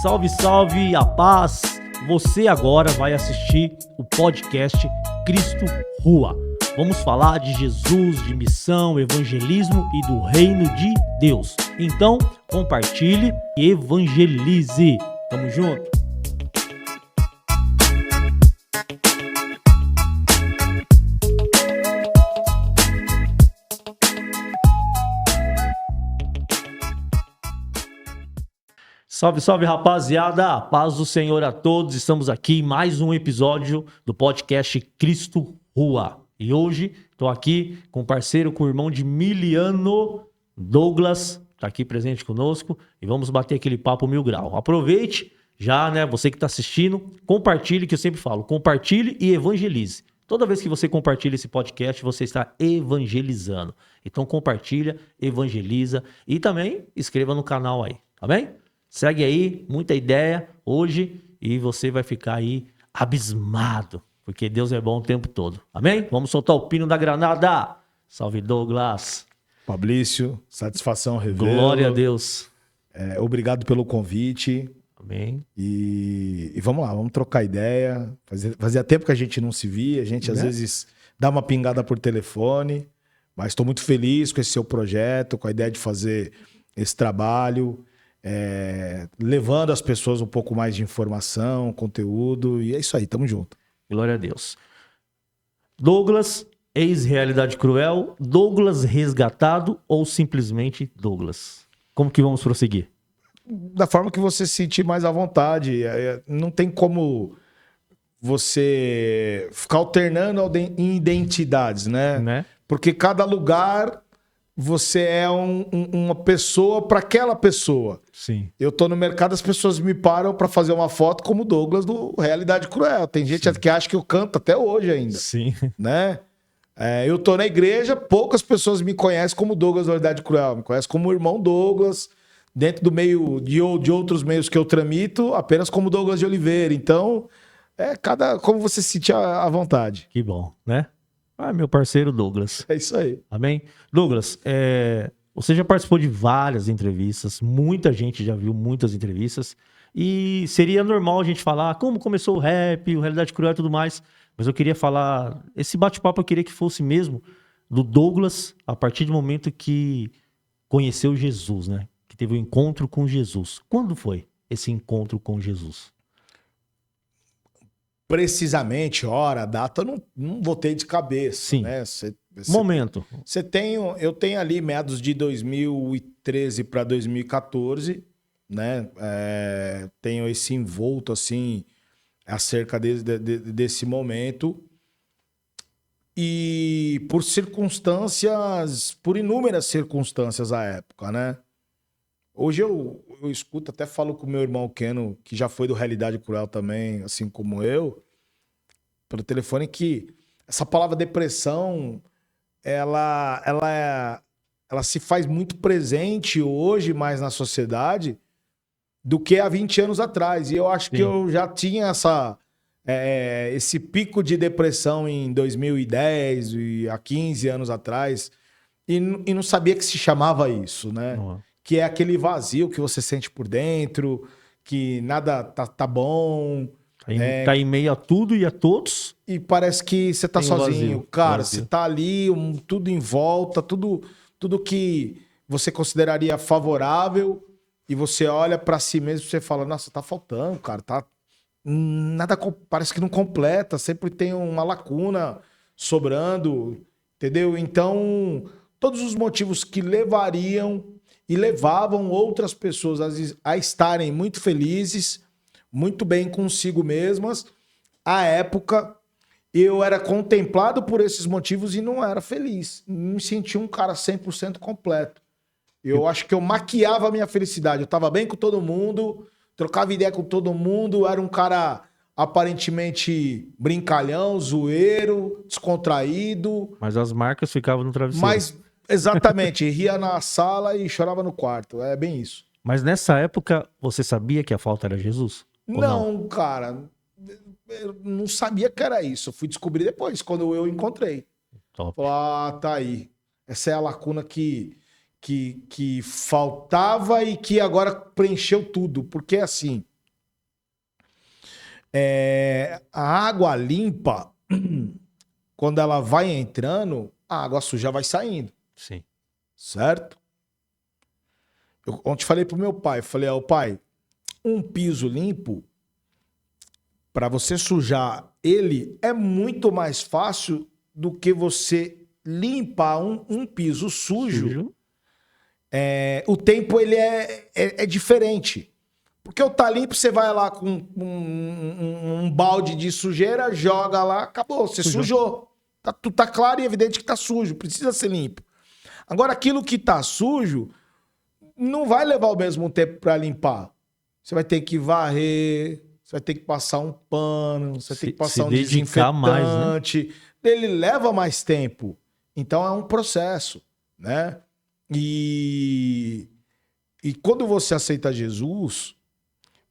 Salve, salve, a paz! Você agora vai assistir o podcast Cristo Rua. Vamos falar de Jesus, de missão, evangelismo e do reino de Deus. Então, compartilhe e evangelize. Tamo junto! Salve, salve, rapaziada! Paz do Senhor a todos. Estamos aqui em mais um episódio do podcast Cristo Rua. E hoje estou aqui com o parceiro, com o irmão de Miliano, Douglas, está aqui presente conosco e vamos bater aquele papo 1000 grau. Aproveite já, né? Você que está assistindo, compartilhe, que eu sempre falo, compartilhe e evangelize. Toda vez que você compartilha esse podcast, você está evangelizando. Então compartilha, evangeliza e também inscreva no canal aí, tá bem? Segue aí, muita ideia hoje e você vai ficar aí abismado, porque Deus é bom o tempo todo. Amém? Vamos soltar o pino da granada. Salve, Douglas. Fabrício, satisfação revê-lo. Glória a Deus. Obrigado pelo convite. Amém. E vamos lá, vamos trocar ideia. Fazia tempo que a gente não se via, a gente às vezes dá uma pingada por telefone, mas estou muito feliz com esse seu projeto, com a ideia de fazer esse trabalho. Levando as pessoas um pouco mais de informação, conteúdo, e é isso aí, tamo junto. Glória a Deus. Douglas, ex-realidade cruel, Douglas resgatado ou simplesmente Douglas? Como que vamos prosseguir? Da forma que você se sentir mais à vontade. Não tem como você ficar alternando em identidades, né? Porque cada lugar você é uma pessoa para aquela pessoa. Sim. Eu tô no mercado, as pessoas me param para fazer uma foto como Douglas do Realidade Cruel. Tem gente que acha que eu canto até hoje ainda. Sim. Né? Eu tô na igreja, poucas pessoas me conhecem como Douglas do Realidade Cruel. Me conhecem como o irmão Douglas. Dentro do meio de outros meios que eu tramito, apenas como Douglas de Oliveira. Então, como você se sentir à vontade. Que bom, né? Meu parceiro Douglas. É isso aí. Amém? Douglas, você já participou de várias entrevistas, muita gente já viu muitas entrevistas, e seria normal a gente falar como começou o rap, o Realidade Cruel e tudo mais, mas eu queria falar, esse bate-papo eu queria que fosse mesmo do Douglas, a partir do momento que conheceu Jesus, né? Que teve o encontro com Jesus. Quando foi esse encontro com Jesus? Precisamente, hora, data, eu não vou ter de cabeça. Sim. Né? Momento. Eu tenho ali meados de 2013 para 2014, né? Tenho esse envolto assim acerca desse momento. E por circunstâncias, por inúmeras circunstâncias à época, né? Hoje eu escuto, até falo com o meu irmão Keno, que já foi do Realidade Cruel também, assim como eu, pelo telefone, que essa palavra depressão, ela se faz muito presente hoje mais na sociedade do que há 20 anos atrás. E eu acho que eu já tinha esse pico de depressão em 2010 e há 15 anos atrás e não sabia que se chamava isso, né? Uhum. Que é aquele vazio que você sente por dentro, que nada tá bom. Tá em meio a tudo e a todos. E parece que você tá tem sozinho. vazio, Cara, vazio. você tá ali, tudo em volta, tudo que você consideraria favorável, e você olha pra si mesmo e você fala, nossa, tá faltando, cara. Nada parece que não completa, sempre tem uma lacuna sobrando, entendeu? Então, todos os motivos que levariam e levavam outras pessoas a estarem muito felizes, muito bem consigo mesmas. À época, eu era contemplado por esses motivos e não era feliz. Não me sentia um cara 100% completo. Eu acho que eu maquiava a minha felicidade. Eu estava bem com todo mundo, trocava ideia com todo mundo, era um cara aparentemente brincalhão, zoeiro, descontraído. Mas as marcas ficavam no travesseiro. Exatamente, ria na sala e chorava no quarto. É bem isso. Mas nessa época, você sabia que a falta era Jesus? Não, cara. Eu não sabia que era isso. Eu fui descobrir depois, quando eu encontrei. Top. Falei, tá aí. Essa é a lacuna que que faltava e que agora preencheu tudo. Porque assim, a água limpa, quando ela vai entrando, a água suja vai saindo, Sim. certo? Eu ontem falei pro meu pai, falei, ó, pai, um piso limpo, para você sujar ele, é muito mais fácil do que você limpar um piso sujo. O tempo ele é diferente. Porque o tá limpo, você vai lá com um balde de sujeira, joga lá, acabou, você sujou. Tá claro e evidente que tá sujo, precisa ser limpo. Agora, aquilo que tá sujo, não vai levar o mesmo tempo para limpar. Você vai ter que varrer, você vai ter que passar um pano, você vai ter que passar um desinfetante. Mais, né? Ele leva mais tempo. Então é um processo, né? E quando você aceita Jesus,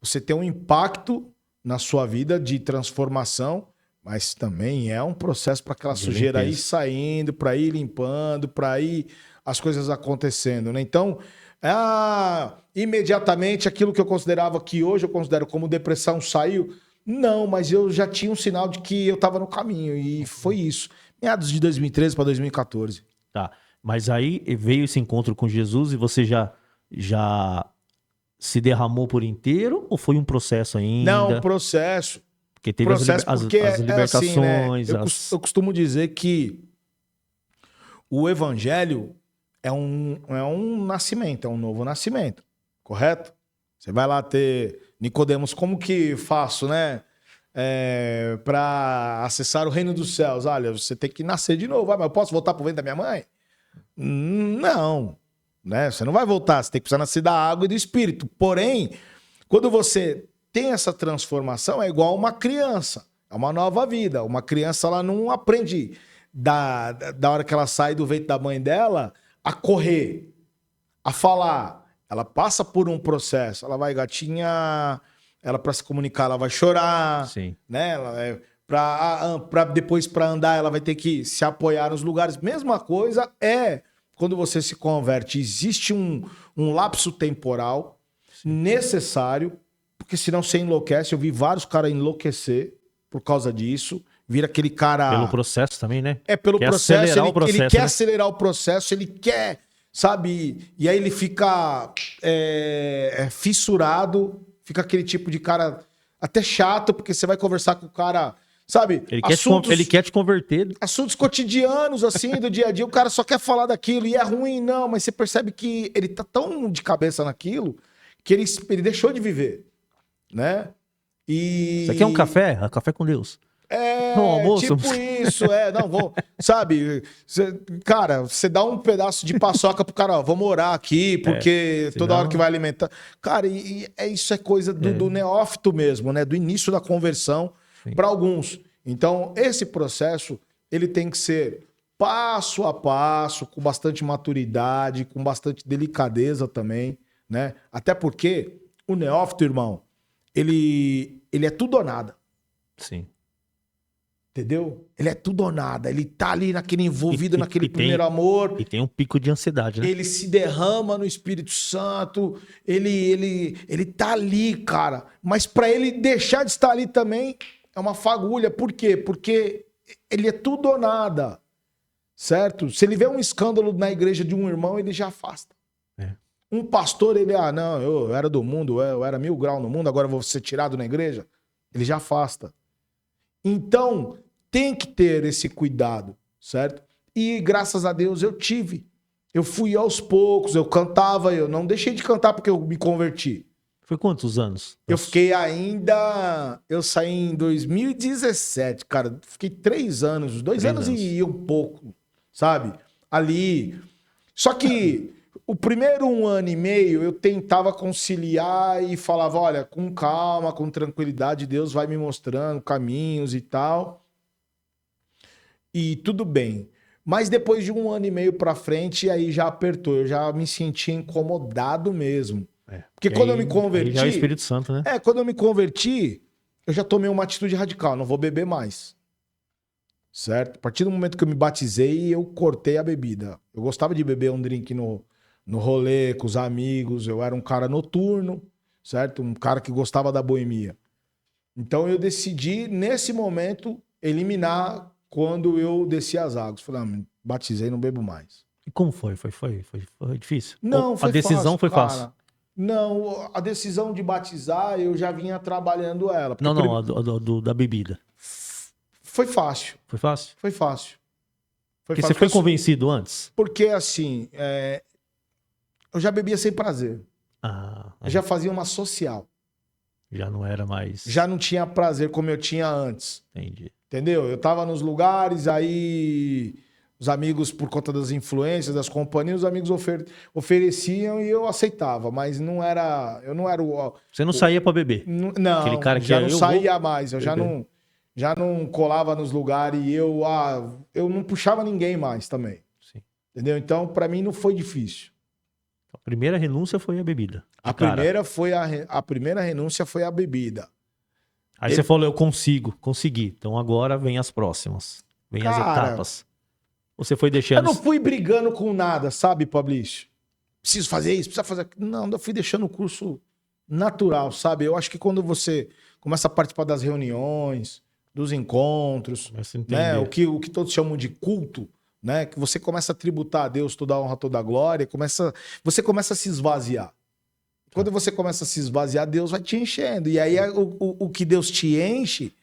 você tem um impacto na sua vida de transformação, mas também é um processo para aquela sujeira ir saindo, para ir limpando, para ir as coisas acontecendo, né? Então, imediatamente aquilo que eu considerava que hoje eu considero como depressão saiu. Não, mas eu já tinha um sinal de que eu estava no caminho e foi isso. Meados de 2013 para 2014. Tá, mas aí veio esse encontro com Jesus e você já se derramou por inteiro ou foi um processo ainda? Não, processo. Porque teve as libertações. Assim, né? Eu costumo dizer que o evangelho é um nascimento, é um novo nascimento, correto? Você vai lá ter Nicodemos, como que faço, né? Para acessar o reino dos céus. Olha, você tem que nascer de novo. Mas eu posso voltar pro ventre da minha mãe? Não, né? Você não vai voltar, você tem que precisar nascer da água e do espírito. Porém, quando você tem essa transformação, é igual uma criança, é uma nova vida. Uma criança, ela não aprende da hora que ela sai do ventre da mãe dela a correr, a falar. Ela passa por um processo, ela vai gatinhar, ela para se comunicar, ela vai chorar. Sim. Né? Para depois, para andar, ela vai ter que se apoiar nos lugares. Mesma coisa é quando você se converte. Existe um lapso temporal necessário, porque senão você enlouquece. Eu vi vários caras enlouquecer por causa disso. Vira aquele cara... Pelo processo também, né? Pelo processo. Ele quer né? acelerar o processo, ele quer, sabe? E aí ele fica fissurado, fica aquele tipo de cara até chato, porque você vai conversar com o cara, sabe? Ele quer te converter. Assuntos cotidianos, assim, do dia a dia, o cara só quer falar daquilo, e é ruim, não, mas você percebe que ele tá tão de cabeça naquilo que ele deixou de viver, né? E... Você quer um café? Café com Deus. No almoço. Tipo isso, não, vou, sabe, cara, você dá um pedaço de paçoca pro cara, ó, vamos orar aqui, porque toda hora que vai alimentar, cara, isso é coisa do neófito mesmo, né, do início da conversão para alguns. Então, esse processo, ele tem que ser passo a passo, com bastante maturidade, com bastante delicadeza também, né, até porque o neófito, irmão, ele é tudo ou nada. Sim. Entendeu? Ele é tudo ou nada. Ele tá ali naquele envolvido naquele primeiro amor. E tem um pico de ansiedade, né? Ele se derrama no Espírito Santo. Ele tá ali, cara. Mas para ele deixar de estar ali também é uma fagulha. Por quê? Porque ele é tudo ou nada. Certo? Se ele vê um escândalo na igreja de um irmão, ele já afasta. Um pastor, ele, não, eu era do mundo, eu era 1000 graus no mundo, agora eu vou ser tirado na igreja. Ele já afasta. Então, tem que ter esse cuidado, certo? E graças a Deus eu tive. Eu fui aos poucos, eu cantava, eu não deixei de cantar porque eu me converti. Foi quantos anos? Eu fiquei eu saí em 2017, cara. Fiquei 3 anos, 2 anos e um pouco, sabe? Ali. Só que o primeiro 1 ano e meio eu tentava conciliar e falava, olha, com calma, com tranquilidade, Deus vai me mostrando caminhos e tal. E tudo bem. Mas depois de 1 ano e meio pra frente, aí já apertou. Eu já me sentia incomodado mesmo. Porque quando eu me converti... já é o Espírito Santo, né? Quando eu me converti, eu já tomei uma atitude radical. Não vou beber mais. Certo? A partir do momento que eu me batizei, eu cortei a bebida. Eu gostava de beber um drink no no rolê, com os amigos. Eu era um cara noturno, certo? Um cara que gostava da boemia. Então eu decidi, nesse momento, eliminar quando eu desci as águas. Falei, batizei, não bebo mais. E como foi? Foi difícil? Não, Ou foi a decisão fácil, foi cara. fácil? Não, a decisão de batizar eu já vinha trabalhando ela. Porque Não, da bebida. foi fácil, Foi fácil? foi fácil. Foi Porque fácil, você foi porque eu- convencido antes? Porque assim, eu já bebia sem prazer. Ah, Eu já fazia uma social. já não era mais. Já não tinha prazer como eu tinha antes. Entendi. Entendeu? Eu tava nos lugares, aí os amigos, por conta das influências, das companhias, os amigos ofereciam e eu aceitava, mas não era. Eu não era o. Você não saía pra beber? Não, Aquele cara que já é, não eu saía mais. Eu beber. já não colava nos lugares e eu não puxava ninguém mais também. Sim. Entendeu? Então, pra mim, não foi difícil. A primeira renúncia foi a bebida. de A cara. primeira foi a primeira renúncia foi a bebida. Aí você falou, eu consegui. Então agora vem as próximas. Vem as Cara, etapas. Você foi Eu deixando. não fui brigando com nada, sabe, Pablício? Preciso fazer isso, precisa fazer aquilo. Não, eu fui deixando o curso natural, sabe? Eu acho que quando você começa a participar das reuniões, dos encontros, Começa a né? entender. O que todos chamam de culto, né? Que você começa a tributar a Deus toda a honra, toda a glória, você começa a se esvaziar. Quando você começa a se esvaziar, Deus vai te enchendo. E aí o que Deus te enche,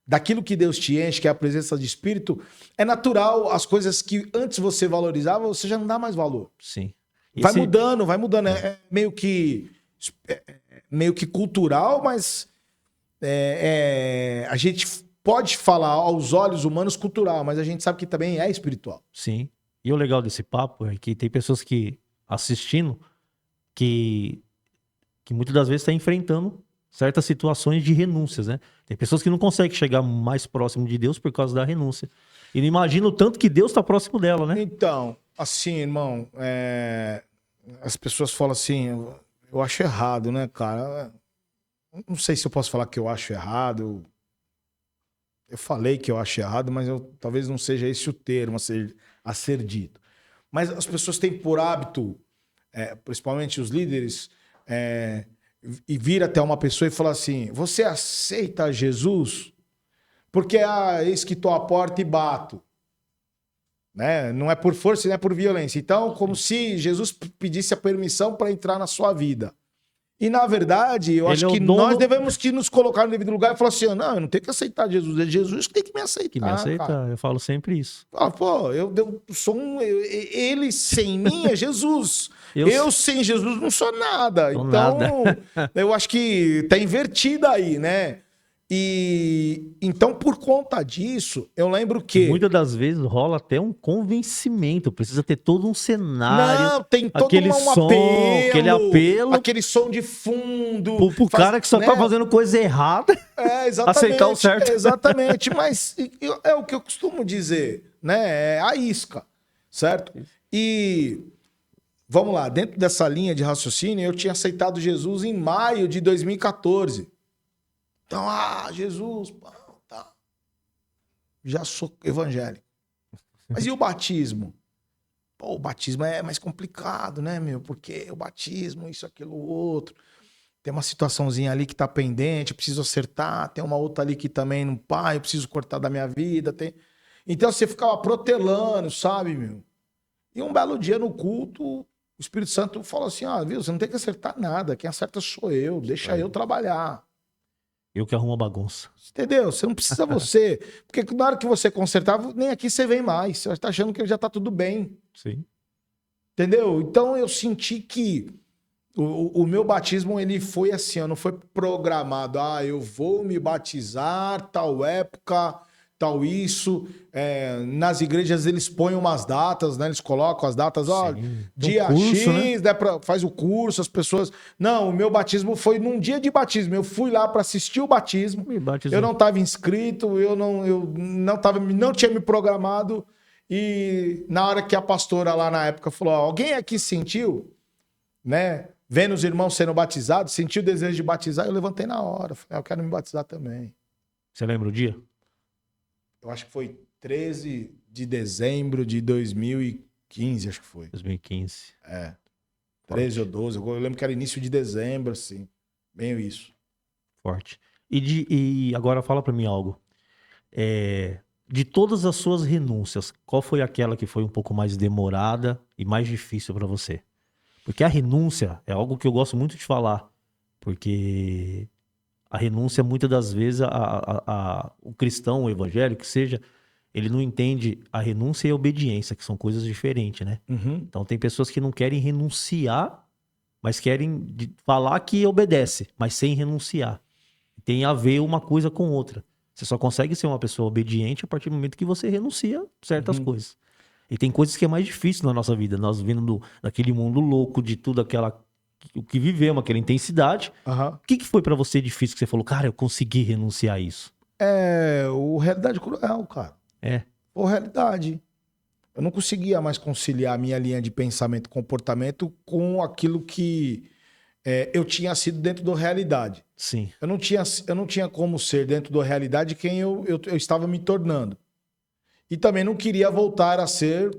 daquilo que Deus te enche, que é a presença de Espírito, é natural. As coisas que antes você valorizava, você já não dá mais valor. Sim. Vai mudando, vai mudando. É meio que cultural, mas a gente pode falar aos olhos humanos cultural, mas a gente sabe que também é espiritual. Sim. E o legal desse papo é que tem pessoas que assistindo que muitas das vezes estão enfrentando certas situações de renúncias, né? Tem pessoas que não conseguem chegar mais próximo de Deus por causa da renúncia. E não imagina o tanto que Deus está próximo dela, né? Então, assim, irmão, as pessoas falam assim, eu acho errado, né, cara? Não sei se eu posso falar que eu acho errado. Eu falei que eu acho errado, mas talvez não seja esse o termo a ser dito. Mas as pessoas têm por hábito, principalmente os líderes, e vir até uma pessoa e falar assim: você aceita Jesus? Porque eis que estou à porta e bato. Né? Não é por força, não é por violência. Então, como se Jesus pedisse a permissão para entrar na sua vida. E, na verdade, eu acho que nós devemos que nos colocar no devido lugar e falar assim: não, eu não tenho que aceitar Jesus, é Jesus que tem que me aceitar. Que me aceita, cara. eu falo sempre isso. Pô, eu sou ele sem mim é Jesus. Eu sem Jesus não sou nada. Sou então, nada. eu acho que tá invertido aí, né? E então, por conta disso, eu lembro que. Muitas das vezes rola até um convencimento. Precisa ter todo um cenário. Não, tem todo aquele som, aquele apelo. Aquele som de fundo. Pro cara que só tá fazendo coisa errada. Exatamente. Aceitar o certo. Exatamente. Mas é o que eu costumo dizer, né? É a isca, certo? E vamos lá, dentro dessa linha de raciocínio, eu tinha aceitado Jesus em maio de 2014. Então, Jesus, tá. Já sou evangélico. Mas e o batismo? Pô, o batismo é mais complicado, né, meu? Porque o batismo, isso, aquilo, outro. Tem uma situaçãozinha ali que tá pendente, eu preciso acertar. Tem uma outra ali que também não pá, eu preciso cortar da minha vida. Então você ficava protelando, sabe, meu? E um belo dia no culto, o Espírito Santo falou assim: viu, você não tem que acertar nada. Quem acerta sou eu, deixa eu trabalhar. Eu que arrumo a bagunça. Entendeu? Você não precisa você. Porque na hora que você consertar, nem aqui você vem mais. Você tá achando que já tá tudo bem. Sim. Entendeu? Então eu senti que o meu batismo, ele foi assim, não foi programado. Eu vou me batizar tal época, tal isso. Nas igrejas eles põem umas datas, né? Eles colocam as datas, dia curso, X, né? Faz o curso, as pessoas... Não, o meu batismo foi num dia de batismo. Eu fui lá para assistir o batismo. Eu não estava inscrito, eu não tinha me programado. E na hora que a pastora lá na época falou: alguém aqui sentiu, né? Vendo os irmãos sendo batizados, sentiu o desejo de batizar, eu levantei na hora. Falei: eu quero me batizar também. Você lembra o dia? Eu acho que foi 13 de dezembro de 2015, acho que foi. 2015. 13 ou 12. Eu lembro que era início de dezembro, assim. Bem isso. Forte. E agora fala pra mim algo. De todas as suas renúncias, qual foi aquela que foi um pouco mais demorada e mais difícil pra você? Porque a renúncia é algo que eu gosto muito de falar. Porque a renúncia, muitas das vezes, o cristão, o evangélico, que seja, ele não entende a renúncia e a obediência, que são coisas diferentes, né? Uhum. Então tem pessoas que não querem renunciar, mas querem falar que obedece, mas sem renunciar. Tem a ver uma coisa com outra. Você só consegue ser uma pessoa obediente a partir do momento que você renuncia a certas coisas. E tem coisas que é mais difícil na nossa vida. Nós vindo daquele mundo louco, de tudo o que vivemos, aquela intensidade. Aham. O que foi pra você difícil que você falou, cara, eu consegui renunciar a isso? O Realidade Cruel, cara. É, O Realidade. Eu não conseguia mais conciliar a minha linha de pensamento e comportamento com aquilo que eu tinha sido dentro do Realidade. sim. Eu não tinha como ser dentro do Realidade quem eu estava me tornando. E também não queria voltar a ser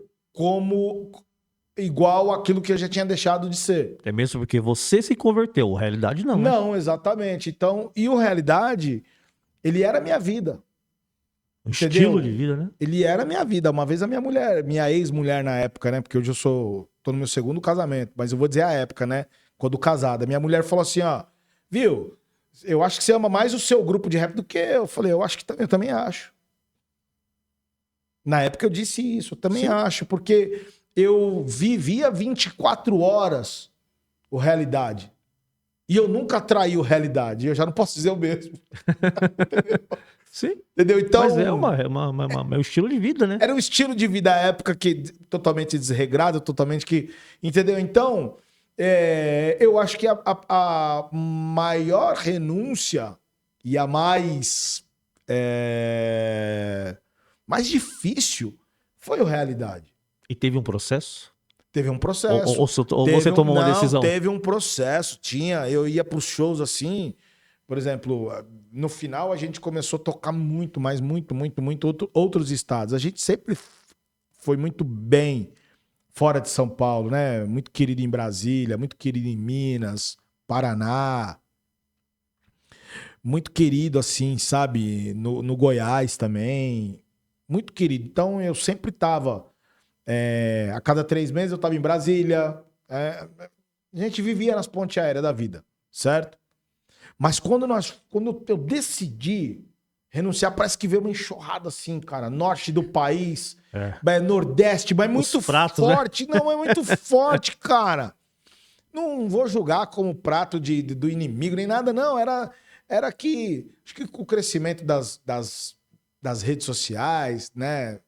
igual aquilo que eu já tinha deixado de ser. É mesmo porque você se converteu. A realidade não, né? Não, exatamente. Então, e o Realidade, ele era a minha vida. Um Entendeu? estilo de vida, né? Ele era a minha vida. Uma vez a minha mulher, minha ex-mulher na época, né? Porque hoje tô no meu segundo casamento, mas eu vou dizer a época, né? Quando casada. Minha mulher falou assim, ó, viu? Eu acho que você ama mais o seu grupo de rap do que eu. Eu falei, eu também acho. Na época eu disse isso, eu também acho, porque eu vivia 24 horas o Realidade. E eu nunca traí o Realidade. Eu já não posso dizer o mesmo. Sim. Entendeu? Então, Mas é um estilo de vida, né? era um estilo de vida à época totalmente desregrado, totalmente que. Entendeu? Então, eu acho que a maior renúncia e a mais difícil foi o Realidade. E teve um processo? Teve um processo. Ou você tomou uma decisão? Teve um processo. Eu ia para os shows assim. Por exemplo, no final a gente começou a tocar muito outros estados. A gente sempre foi muito bem fora de São Paulo, né? Muito querido em Brasília, muito querido em Minas, Paraná. Muito querido, assim, sabe? No Goiás também. Muito querido. Então eu sempre tava. A cada 3 meses eu tava em Brasília. A gente vivia nas pontes aéreas da vida, certo? Mas quando eu decidi renunciar, parece que veio uma enxurrada assim, cara. Norte do país, Nordeste, mas muito pratos, forte. Né? Não, é muito forte, cara. Não vou julgar como prato do inimigo nem nada, não. Era que acho que com o crescimento das redes sociais, né?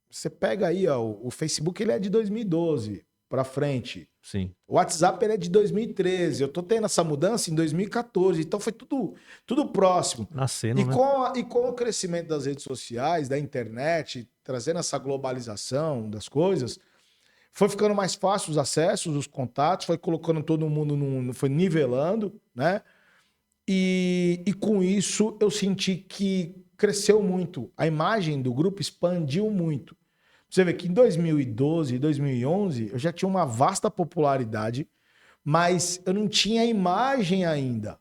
Você pega aí, ó, o Facebook, ele é de 2012 pra frente. Sim. O WhatsApp ele é de 2013. Eu tô tendo essa mudança em 2014. Então foi tudo próximo. Nascendo, E né? com o crescimento das redes sociais, da internet, trazendo essa globalização das coisas, foi ficando mais fácil os acessos, os contatos, foi colocando todo mundo, foi nivelando, né? E com isso eu senti que cresceu muito. A imagem do grupo expandiu muito. Você vê que em 2012 e 2011 eu já tinha uma vasta popularidade, mas eu não tinha imagem ainda,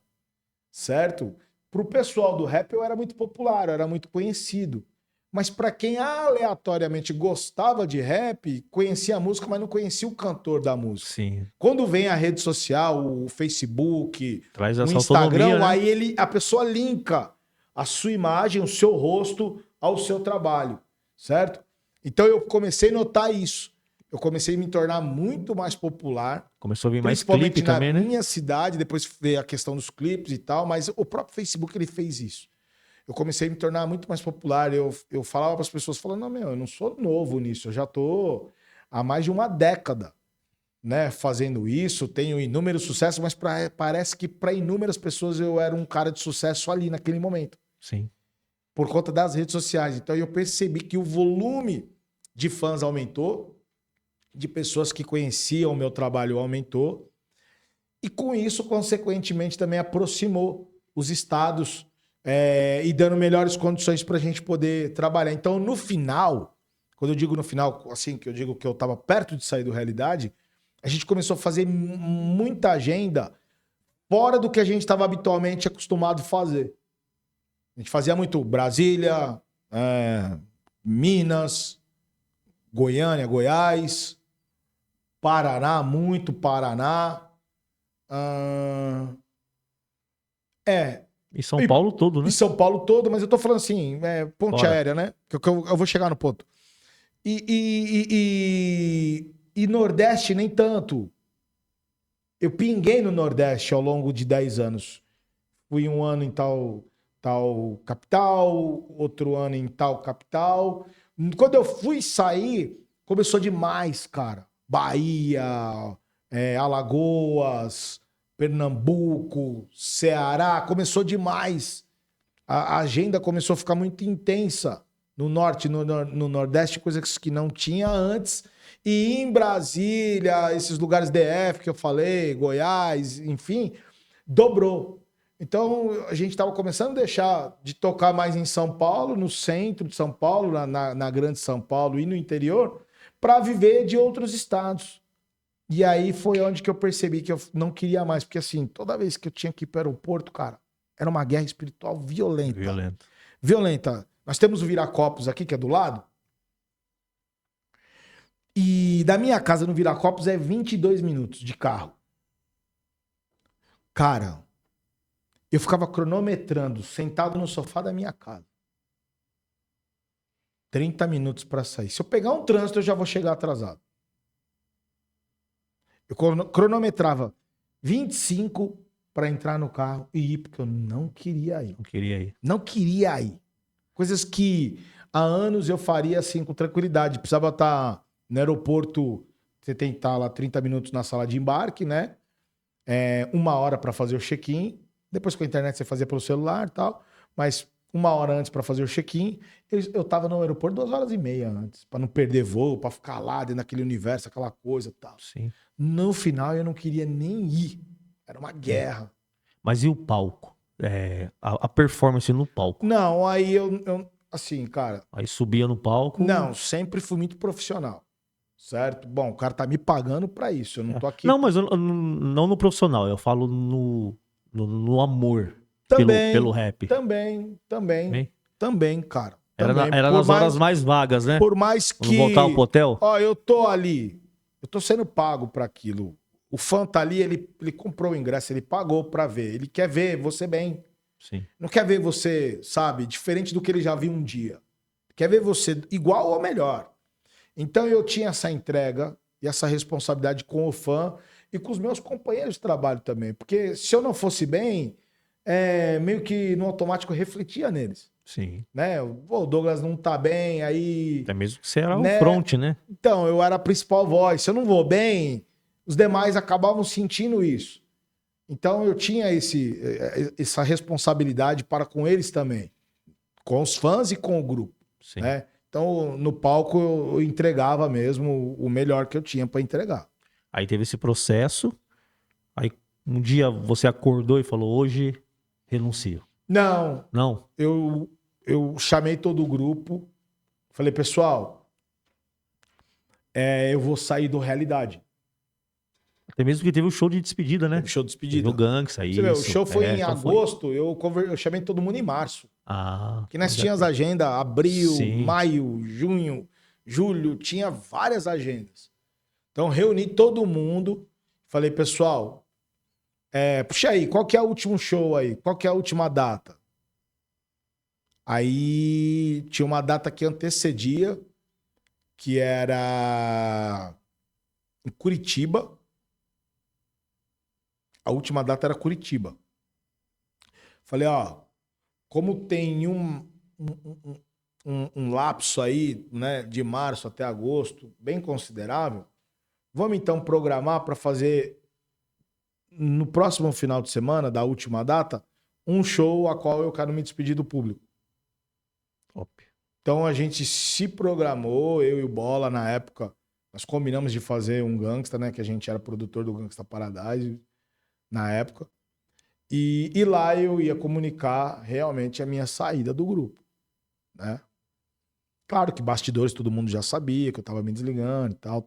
certo? Para o pessoal do rap eu era muito popular, eu era muito conhecido. Mas para quem aleatoriamente gostava de rap, conhecia a música, mas não conhecia o cantor da música. Sim. Quando vem a rede social, o Facebook, Traz o essa Instagram, autonomia, né? aí a pessoa linka a sua imagem, o seu rosto ao seu trabalho, certo? Então eu comecei a notar isso. Eu comecei a me tornar muito mais popular. Começou a vir mais Principalmente clipe na também, né? minha cidade, depois veio a questão dos clipes e tal, mas o próprio Facebook ele fez isso. Eu comecei a me tornar muito mais popular. Eu falava para as pessoas, falando, não, eu não sou novo nisso, eu já tô há mais de uma década, né, fazendo isso, tenho inúmeros sucessos, mas parece que para inúmeras pessoas eu era um cara de sucesso ali naquele momento. Sim. Por conta das redes sociais. Então eu percebi que o volume de fãs aumentou, de pessoas que conheciam o meu trabalho aumentou, e com isso, consequentemente, também aproximou os estados e dando melhores condições para a gente poder trabalhar. Então, no final, quando eu digo no final, assim, que eu digo que eu estava perto de sair do Realidade, A gente começou a fazer muita agenda fora do que a gente estava habitualmente acostumado a fazer. A gente fazia muito Brasília, Minas, Goiânia, Goiás, Paraná, muito Paraná. E São Paulo todo, né? E São Paulo todo, mas eu tô falando assim, ponte Fora. aérea, né? Que eu vou chegar no ponto. E Nordeste nem tanto. Eu pinguei no Nordeste ao longo de 10 anos. Fui um ano em tal capital, outro ano em tal capital. Quando eu fui sair, começou demais, cara. Bahia, Alagoas, Pernambuco, Ceará, começou demais. A agenda começou a ficar muito intensa no Norte, no Nordeste, coisas que não tinha antes. E em Brasília, esses lugares DF que eu falei, Goiás, enfim, dobrou. Então, a gente estava começando a deixar de tocar mais em São Paulo, no centro de São Paulo, na grande São Paulo e no interior, para viver de outros estados. E aí foi onde que eu percebi que eu não queria mais, porque assim, toda vez que eu tinha que ir para o aeroporto, cara, era uma guerra espiritual violenta. Violento. Violenta. Nós temos o Viracopos aqui, que é do lado. E da minha casa no Viracopos é 22 minutos de carro. Cara, eu ficava cronometrando, sentado no sofá da minha casa. 30 minutos para sair. Se eu pegar um trânsito, eu já vou chegar atrasado. Eu cronometrava 25 para entrar no carro e ir, porque eu não queria ir. Não queria ir. Não queria ir. Coisas que há anos eu faria assim com tranquilidade. Precisava estar no aeroporto, você tem que estar lá 30 minutos na sala de embarque, né? 1 hora para fazer o check-in. Depois com a internet você fazia pelo celular e tal. Mas 1 hora antes para fazer o check-in. Eu tava no aeroporto 2 horas e meia antes, para não perder voo, para ficar lá dentro daquele universo, aquela coisa e tal. Sim. No final eu não queria nem ir. Era uma guerra. Mas e o palco? A performance no palco? Não, aí eu assim, cara. Aí subia no palco. Não, sempre fui muito profissional. Certo? Bom, o cara tá me pagando pra isso. Eu não tô aqui. Não, mas não no profissional. Eu falo no amor Também, pelo rap. Também, cara. Era, Também. era nas horas mais vagas, né? Por mais Quando que. voltava pro hotel. Ó, eu tô ali. Eu tô sendo pago pra aquilo. O fã tá ali, ele comprou o ingresso, ele pagou pra ver. Ele quer ver você bem. Sim. Não quer ver você, sabe, diferente do que ele já viu um dia. Quer ver você igual ou melhor. Então eu tinha essa entrega e essa responsabilidade com o fã e com os meus companheiros de trabalho também. Porque se eu não fosse bem, meio que no automático refletia neles. Sim. Né? O Douglas não tá bem, aí... Até mesmo que você era né? o front, né? Então, eu era a principal voz. Se eu não vou bem, os demais acabavam sentindo isso. Então eu tinha essa responsabilidade para com eles também. Com os fãs e com o grupo. Sim. Né? Então, no palco, eu entregava mesmo o melhor que eu tinha para entregar. Aí teve esse processo. Aí um dia você acordou e falou, hoje renuncio. Não, Não? eu chamei todo o grupo. Falei, pessoal, eu vou sair do Realidade. Até mesmo que teve o show de despedida, né? Teve show de despedida. Teve o Gangsta, Você vê, o isso. show foi em então agosto, eu chamei todo mundo em março. Ah. Que nós tínhamos agenda abril, Sim. maio, junho, julho, tinha várias agendas. Então reuni todo mundo, falei, pessoal, puxa aí, qual que é o último show aí? Qual que é a última data? Aí tinha uma data que antecedia, que era em Curitiba. A última data era Curitiba. Falei, ó, como tem um lapso aí, né, de março até agosto, bem considerável, vamos então programar para fazer no próximo final de semana, da última data, um show a qual eu quero me despedir do público. Top. Então a gente se programou, eu e o Bola na época, nós combinamos de fazer um Gangsta, né, que a gente era produtor do Gangsta Paradise na época. E lá eu ia comunicar realmente a minha saída do grupo, né? Claro que bastidores todo mundo já sabia que eu tava me desligando e tal,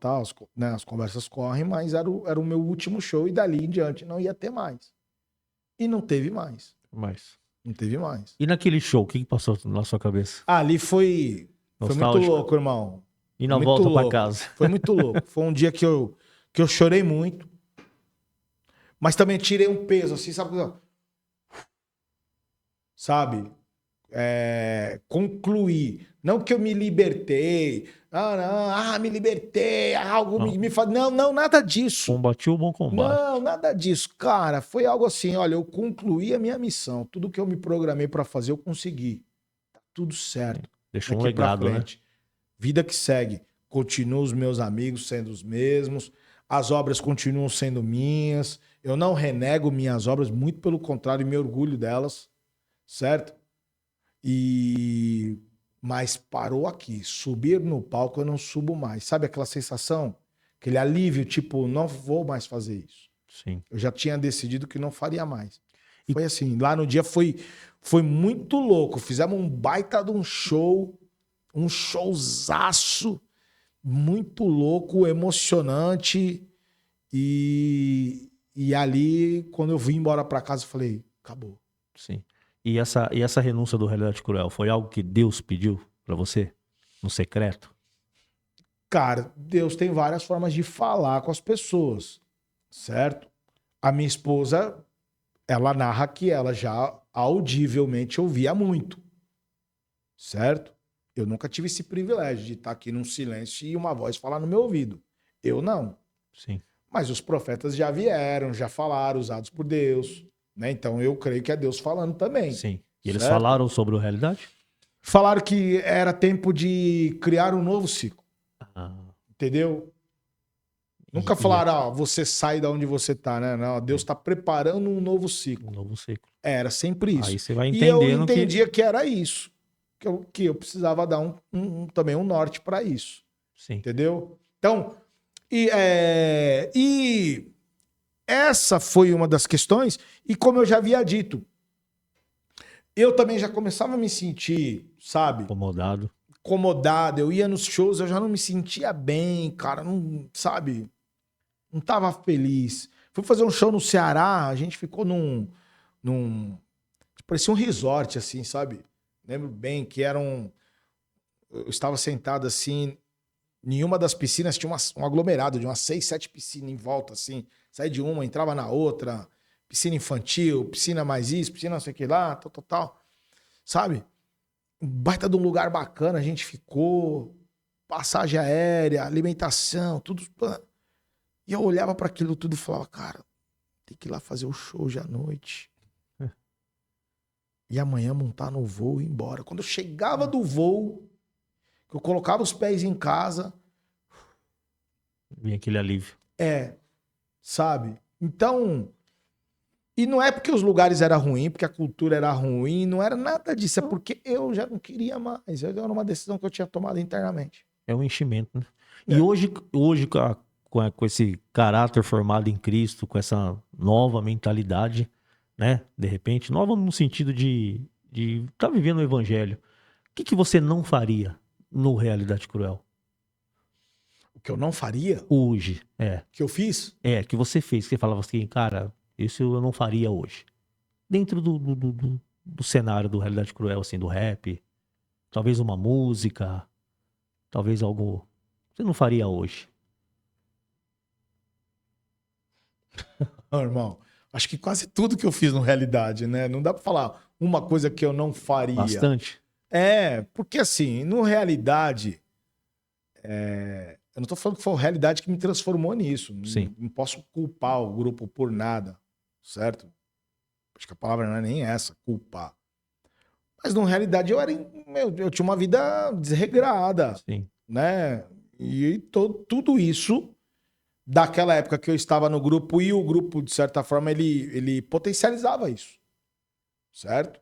né, as conversas correm, mas era o meu último show e dali em diante não ia ter mais. E não teve mais. Mas... Não teve mais. E naquele show, o que passou na sua cabeça? Ali foi muito Nostálgico? louco, irmão. E Foi na muito volta pra louco. casa? Foi muito louco. Foi um dia que eu chorei muito, mas também tirei um peso, assim, sabe? Sabe? Concluir. Não que eu me libertei. Me libertei. Algo me faz. Não, nada disso. Combati o bom combate. Não, nada disso. Cara, foi algo assim, olha, eu concluí a minha missão. Tudo que eu me programei pra fazer, eu consegui. Tá tudo certo. Deixou um Daqui pra legado, né? frente. Vida que segue. Continuam os meus amigos sendo os mesmos. As obras continuam sendo minhas. Eu não renego minhas obras, muito pelo contrário, me orgulho delas. Certo? Mas parou aqui. Subir no palco eu não subo mais. Sabe aquela sensação? Aquele alívio, tipo, não vou mais fazer isso. Sim. Eu já tinha decidido que não faria mais. Foi assim, lá no dia foi muito louco. Fizemos um baita de um show, um showzaço, muito louco, emocionante. E ali, quando eu vim embora pra casa, eu falei, acabou. Sim. E essa renúncia do Realidade Cruel foi algo que Deus pediu pra você? No secreto? Cara, Deus tem várias formas de falar com as pessoas, certo? A minha esposa, ela narra que ela já audivelmente ouvia muito, certo? Eu nunca tive esse privilégio de estar aqui num silêncio e uma voz falar no meu ouvido. Eu não. Sim. Mas os profetas já vieram, já falaram, usados por Deus, né? Então eu creio que é Deus falando também. Sim. E eles certo? falaram sobre o Realidade? Falaram que era tempo de criar um novo ciclo. Entendeu? Nunca falaram, você sai da onde você tá, né? Não, Deus tá preparando um novo ciclo. Um novo ciclo. Era sempre isso. Aí você vai E eu entendendo entendia que era isso. Que eu precisava dar também um norte para isso. Sim. Entendeu? Então, e essa foi uma das questões. E como eu já havia dito, eu também já começava a me sentir, sabe? Incomodado. Eu ia nos shows, eu já não me sentia bem, cara, não, sabe? Não tava feliz. Fui fazer um show no Ceará, a gente ficou parecia um resort, assim, sabe? Lembro bem que eu estava sentado, assim, em uma das piscinas, tinha um aglomerado de umas 6, 7 piscinas em volta, assim. Saí de uma, entrava na outra, piscina infantil, piscina mais isso, piscina não sei o que lá, tal. Sabe? Um baita de um lugar bacana, a gente ficou, passagem aérea, alimentação, tudo. E eu olhava para aquilo tudo e falava, cara, tem que ir lá fazer o show hoje à noite. E amanhã montar no voo e ir embora. Quando eu chegava do voo, que eu colocava os pés em casa. Vinha aquele alívio. Sabe? Então. E não é porque os lugares eram ruins, porque a cultura era ruim, não era nada disso. É porque eu já não queria mais. Era uma decisão que eu tinha tomado internamente. É um enchimento, né? E hoje com esse caráter formado em Cristo, com essa nova mentalidade, né? De repente, nova no sentido de estar vivendo o evangelho. O que você não faria no Realidade Cruel? O que eu não faria? Hoje, Que eu fiz? que você fez. Que você falava assim, cara, isso eu não faria hoje. Dentro do cenário do Realidade Cruel, assim, do rap. Talvez uma música. Talvez algo... Você não faria hoje. Irmão, acho que quase tudo que eu fiz no realidade, né? Não dá pra falar uma coisa que eu não faria. Bastante. Porque assim, no realidade, eu não tô falando que foi a realidade que me transformou nisso. Sim. Não posso culpar o grupo por nada, certo? Acho que a palavra não é nem essa, culpar. Mas na realidade eu tinha uma vida desregrada, Sim. né? E tudo isso daquela época que eu estava no grupo e o grupo, de certa forma, ele potencializava isso, certo?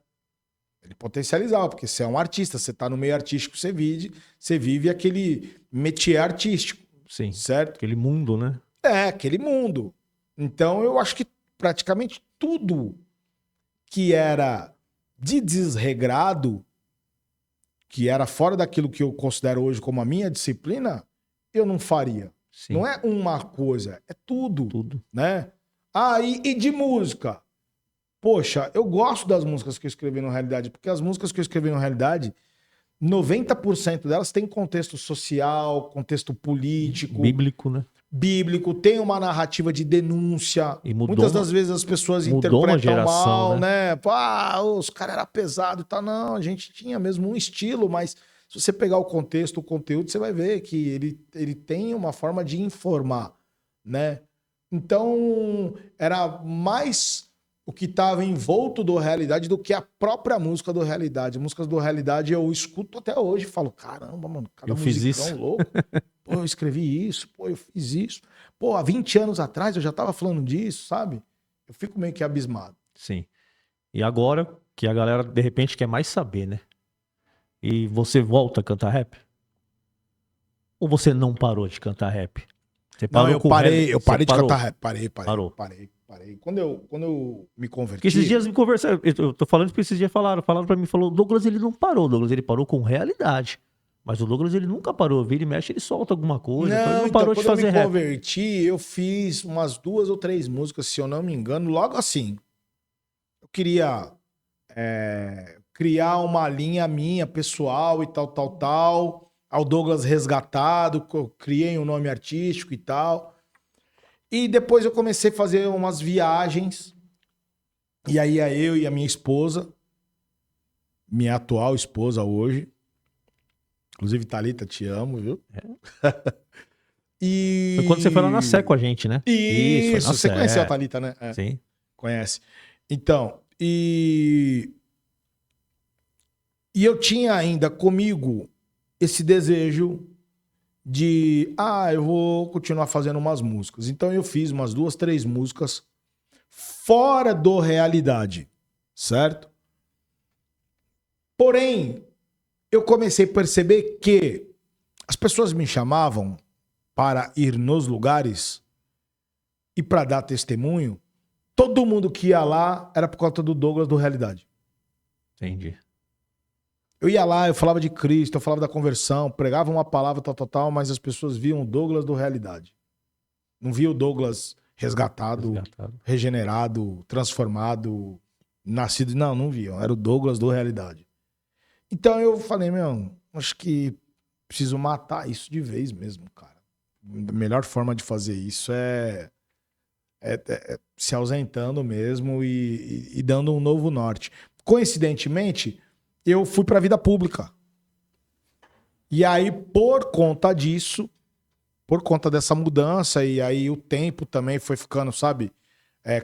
Ele potencializava, porque você é um artista, você tá no meio artístico, você vive aquele métier artístico. Sim. Certo? Aquele mundo, né? Aquele mundo. Então eu acho que praticamente tudo que era de desregrado, que era fora daquilo que eu considero hoje como a minha disciplina, eu não faria. Sim. Não é uma coisa, é tudo, Tudo. né? E de música? Poxa, eu gosto das músicas que eu escrevi no Realidade, porque as músicas que eu escrevi no Realidade, 90% delas têm contexto social, contexto político, Bíblico, né? bíblico, tem uma narrativa de denúncia. E mudou Muitas uma- das vezes as pessoas mudou uma interpretam geração, mal, né? Pô, os caras eram pesados e tal. Não, a gente tinha mesmo um estilo, mas se você pegar o contexto, o conteúdo, você vai ver que ele tem uma forma de informar, né? Então, era mais o que estava envolto do Realidade do que a própria música do Realidade. Músicas do Realidade eu escuto até hoje e falo, caramba, mano, cada Eu fiz musicão isso. louco. Pô, eu escrevi isso, pô, eu fiz isso. Pô, há 20 anos atrás eu já tava falando disso, sabe? Eu fico meio que abismado. Sim. E agora que a galera, de repente, quer mais saber, né? E você volta a cantar rap? Ou você não parou de cantar rap? Você Não, parou eu com o parei, rap? eu Você parei de parou? cantar rap. Parei. Parou. Quando eu me converti... Porque esses dias me conversaram, eu tô falando porque esses dias falaram pra mim, falou, o Douglas ele não parou, o Douglas ele parou com Realidade. Mas o Douglas ele nunca parou, vira e mexe, ele solta alguma coisa, então ele não parou de quando fazer eu me rap. converti, eu fiz umas 2 ou 3 músicas, se eu não me engano, logo assim. Eu queria criar uma linha minha, pessoal e tal. Ao Douglas Resgatado, eu criei um nome artístico e tal. E depois eu comecei a fazer umas viagens. E aí eu e a minha esposa, minha atual esposa hoje, inclusive Thalita, te amo, viu? E... Foi quando você foi lá na Sé com a gente, né? Isso, foi na você Sé. conheceu a Thalita, né? É, Sim. conhece. Então, e eu tinha ainda comigo esse desejo de, eu vou continuar fazendo umas músicas. Então eu fiz umas 2, 3 músicas fora do Realidade, certo? Porém, eu comecei a perceber que as pessoas me chamavam para ir nos lugares e para dar testemunho. Todo mundo que ia lá era por conta do Douglas do Realidade. Entendi. Eu ia lá, eu falava de Cristo, eu falava da conversão, pregava uma palavra tal, mas as pessoas viam o Douglas do Realidade. Não via o Douglas resgatado, regenerado, transformado, nascido. Não viam. Era o Douglas do Realidade. Então eu falei, acho que preciso matar isso de vez mesmo, cara. A melhor forma de fazer isso é se ausentando mesmo e dando um novo norte. Coincidentemente, eu fui para a vida pública. E aí, por conta disso, por conta dessa mudança, e aí o tempo também foi ficando, sabe,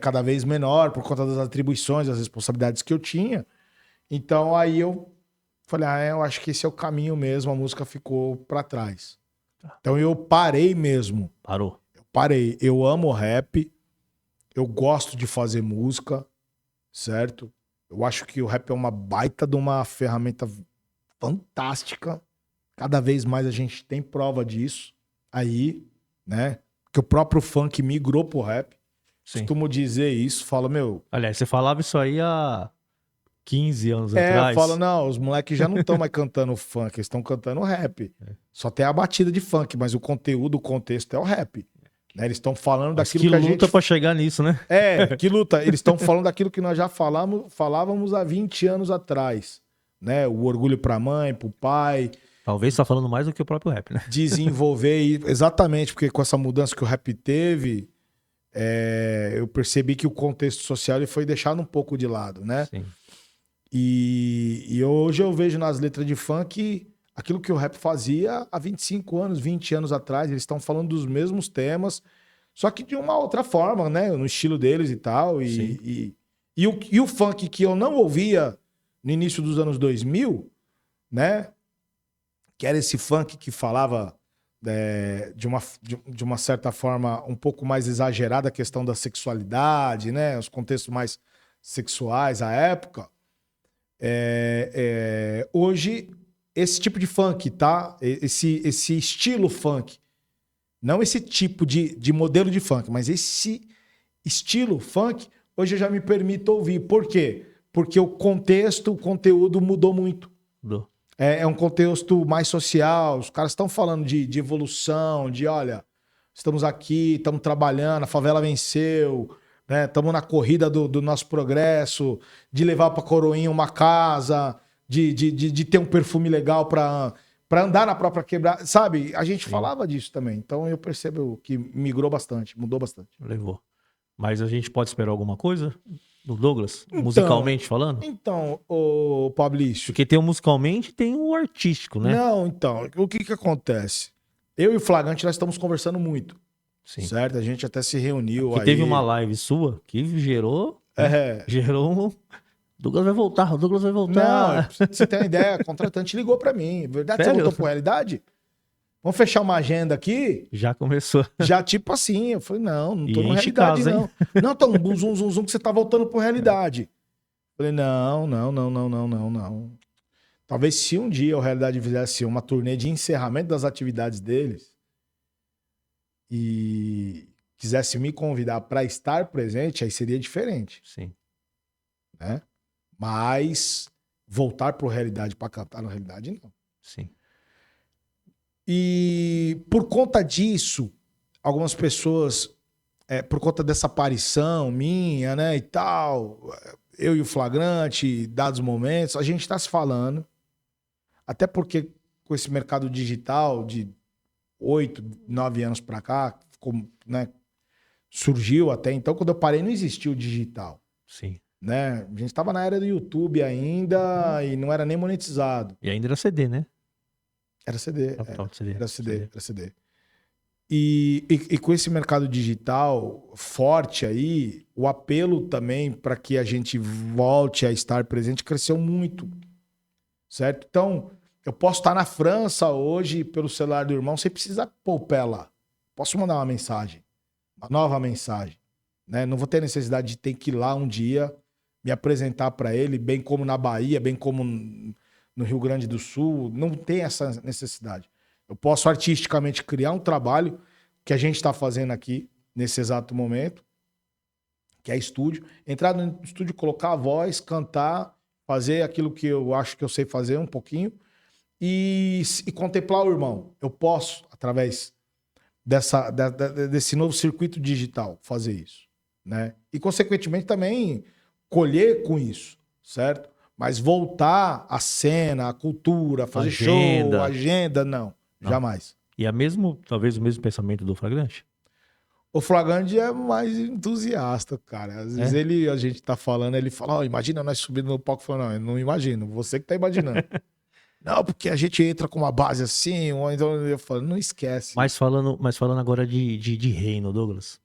cada vez menor, por conta das atribuições, das responsabilidades que eu tinha. Então aí eu falei, eu acho que esse é o caminho mesmo, a música ficou para trás. Então eu parei mesmo. Parou. Eu parei. Eu amo rap, eu gosto de fazer música, certo? Eu acho que o rap é uma baita de uma ferramenta fantástica. Cada vez mais a gente tem prova disso aí, né? Que o próprio funk migrou pro rap. Sim. Costumo dizer isso, falo, Aliás, você falava isso aí há 15 anos atrás. Eu falo, não, os moleques já não estão mais cantando funk, eles estão cantando rap. Só tem a batida de funk, mas o conteúdo, o contexto é o rap. Né? Eles estão falando daquilo que a gente... Que luta pra chegar nisso, né? Que luta. Eles estão falando daquilo que nós já falávamos há 20 anos atrás. Né? O orgulho pra mãe, pro pai. Talvez tá falando mais do que o próprio rap, né? Desenvolver, exatamente, porque com essa mudança que o rap teve, eu percebi que o contexto social ele foi deixado um pouco de lado, né? Sim. E hoje eu vejo nas letras de funk aquilo que o rap fazia há 25 anos, 20 anos atrás. Eles estão falando dos mesmos temas, só que de uma outra forma, né? No estilo deles e tal. E o funk que eu não ouvia no início dos anos 2000, né? Que era esse funk que falava de uma certa forma um pouco mais exagerada a questão da sexualidade, né? Os contextos mais sexuais à época. Hoje, esse tipo de funk, tá? Esse estilo funk, não esse tipo de modelo de funk, mas esse estilo funk, hoje eu já me permito ouvir. Por quê? Porque o contexto, o conteúdo mudou muito. Mudou. É um contexto mais social. Os caras estão falando de evolução, de olha, estamos aqui, estamos trabalhando, a favela venceu, né? Estamos na corrida do nosso progresso, de levar para Coroinha uma casa, de ter um perfume legal para andar na própria quebrada. Sabe? A gente falava disso também. Então eu percebo que migrou bastante, mudou bastante. Levou. Mas a gente pode esperar alguma coisa do Douglas, Então, musicalmente falando? Então, ô Pablício. Porque tem o musicalmente e tem o artístico, né? Não, então, o que acontece? Eu e o Flagrante, nós estamos conversando muito, Sim. certo? A gente até se reuniu Que aí. teve uma live sua que gerou... Gerou um... Douglas vai voltar, o Douglas vai voltar. Não, pra você ter uma ideia, a contratante ligou pra mim. Verdade, Sério? você voltou pra realidade? Vamos fechar uma agenda aqui? Já começou. Já tipo assim, eu falei, não tô E na enche realidade, casa, não. hein? Não, tá um zum que você tá voltando pra realidade. Falei, não. Talvez se um dia a realidade fizesse uma turnê de encerramento das atividades deles e quisesse me convidar pra estar presente, aí seria diferente, Sim. né? Mas voltar pro realidade pra cantar na realidade, não. Sim. E por conta disso, algumas pessoas, por conta dessa aparição minha, né, e tal, eu e o Flagrante, dados momentos, a gente tá se falando, até porque com esse mercado digital de 8, 9 anos pra cá, né, surgiu até então, quando eu parei não existia o digital, Sim. né? A gente tava na era do YouTube ainda e não era nem monetizado. E ainda era CD, né? Era CD. CD. Era CD. E com esse mercado digital forte aí, o apelo também para que a gente volte a estar presente cresceu muito, certo? Então, eu posso estar na França hoje pelo celular do irmão sem precisar pôr o pé lá. Posso mandar uma mensagem, uma nova mensagem, né? Não vou ter necessidade de ter que ir lá um dia me apresentar para ele, bem como na Bahia, bem como no Rio Grande do Sul, não tem essa necessidade. Eu posso artisticamente criar um trabalho que a gente está fazendo aqui, nesse exato momento, que é estúdio. Entrar no estúdio, colocar a voz, cantar, fazer aquilo que eu acho que eu sei fazer um pouquinho e contemplar o irmão. Eu posso, através desse novo circuito digital, fazer isso, né? E, consequentemente, também colher com isso, certo? Mas voltar à cena, à cultura, fazer show, agenda, não. Jamais. E é talvez o mesmo pensamento do Flagrante? O Flagrante é mais entusiasta, cara. Às vezes a gente tá falando, ele fala, imagina nós subindo no palco. Eu falo, não, eu não imagino, você que tá imaginando. Não, porque a gente entra com uma base assim, ou então eu falo, não esquece. Mas falando agora de reino, Douglas,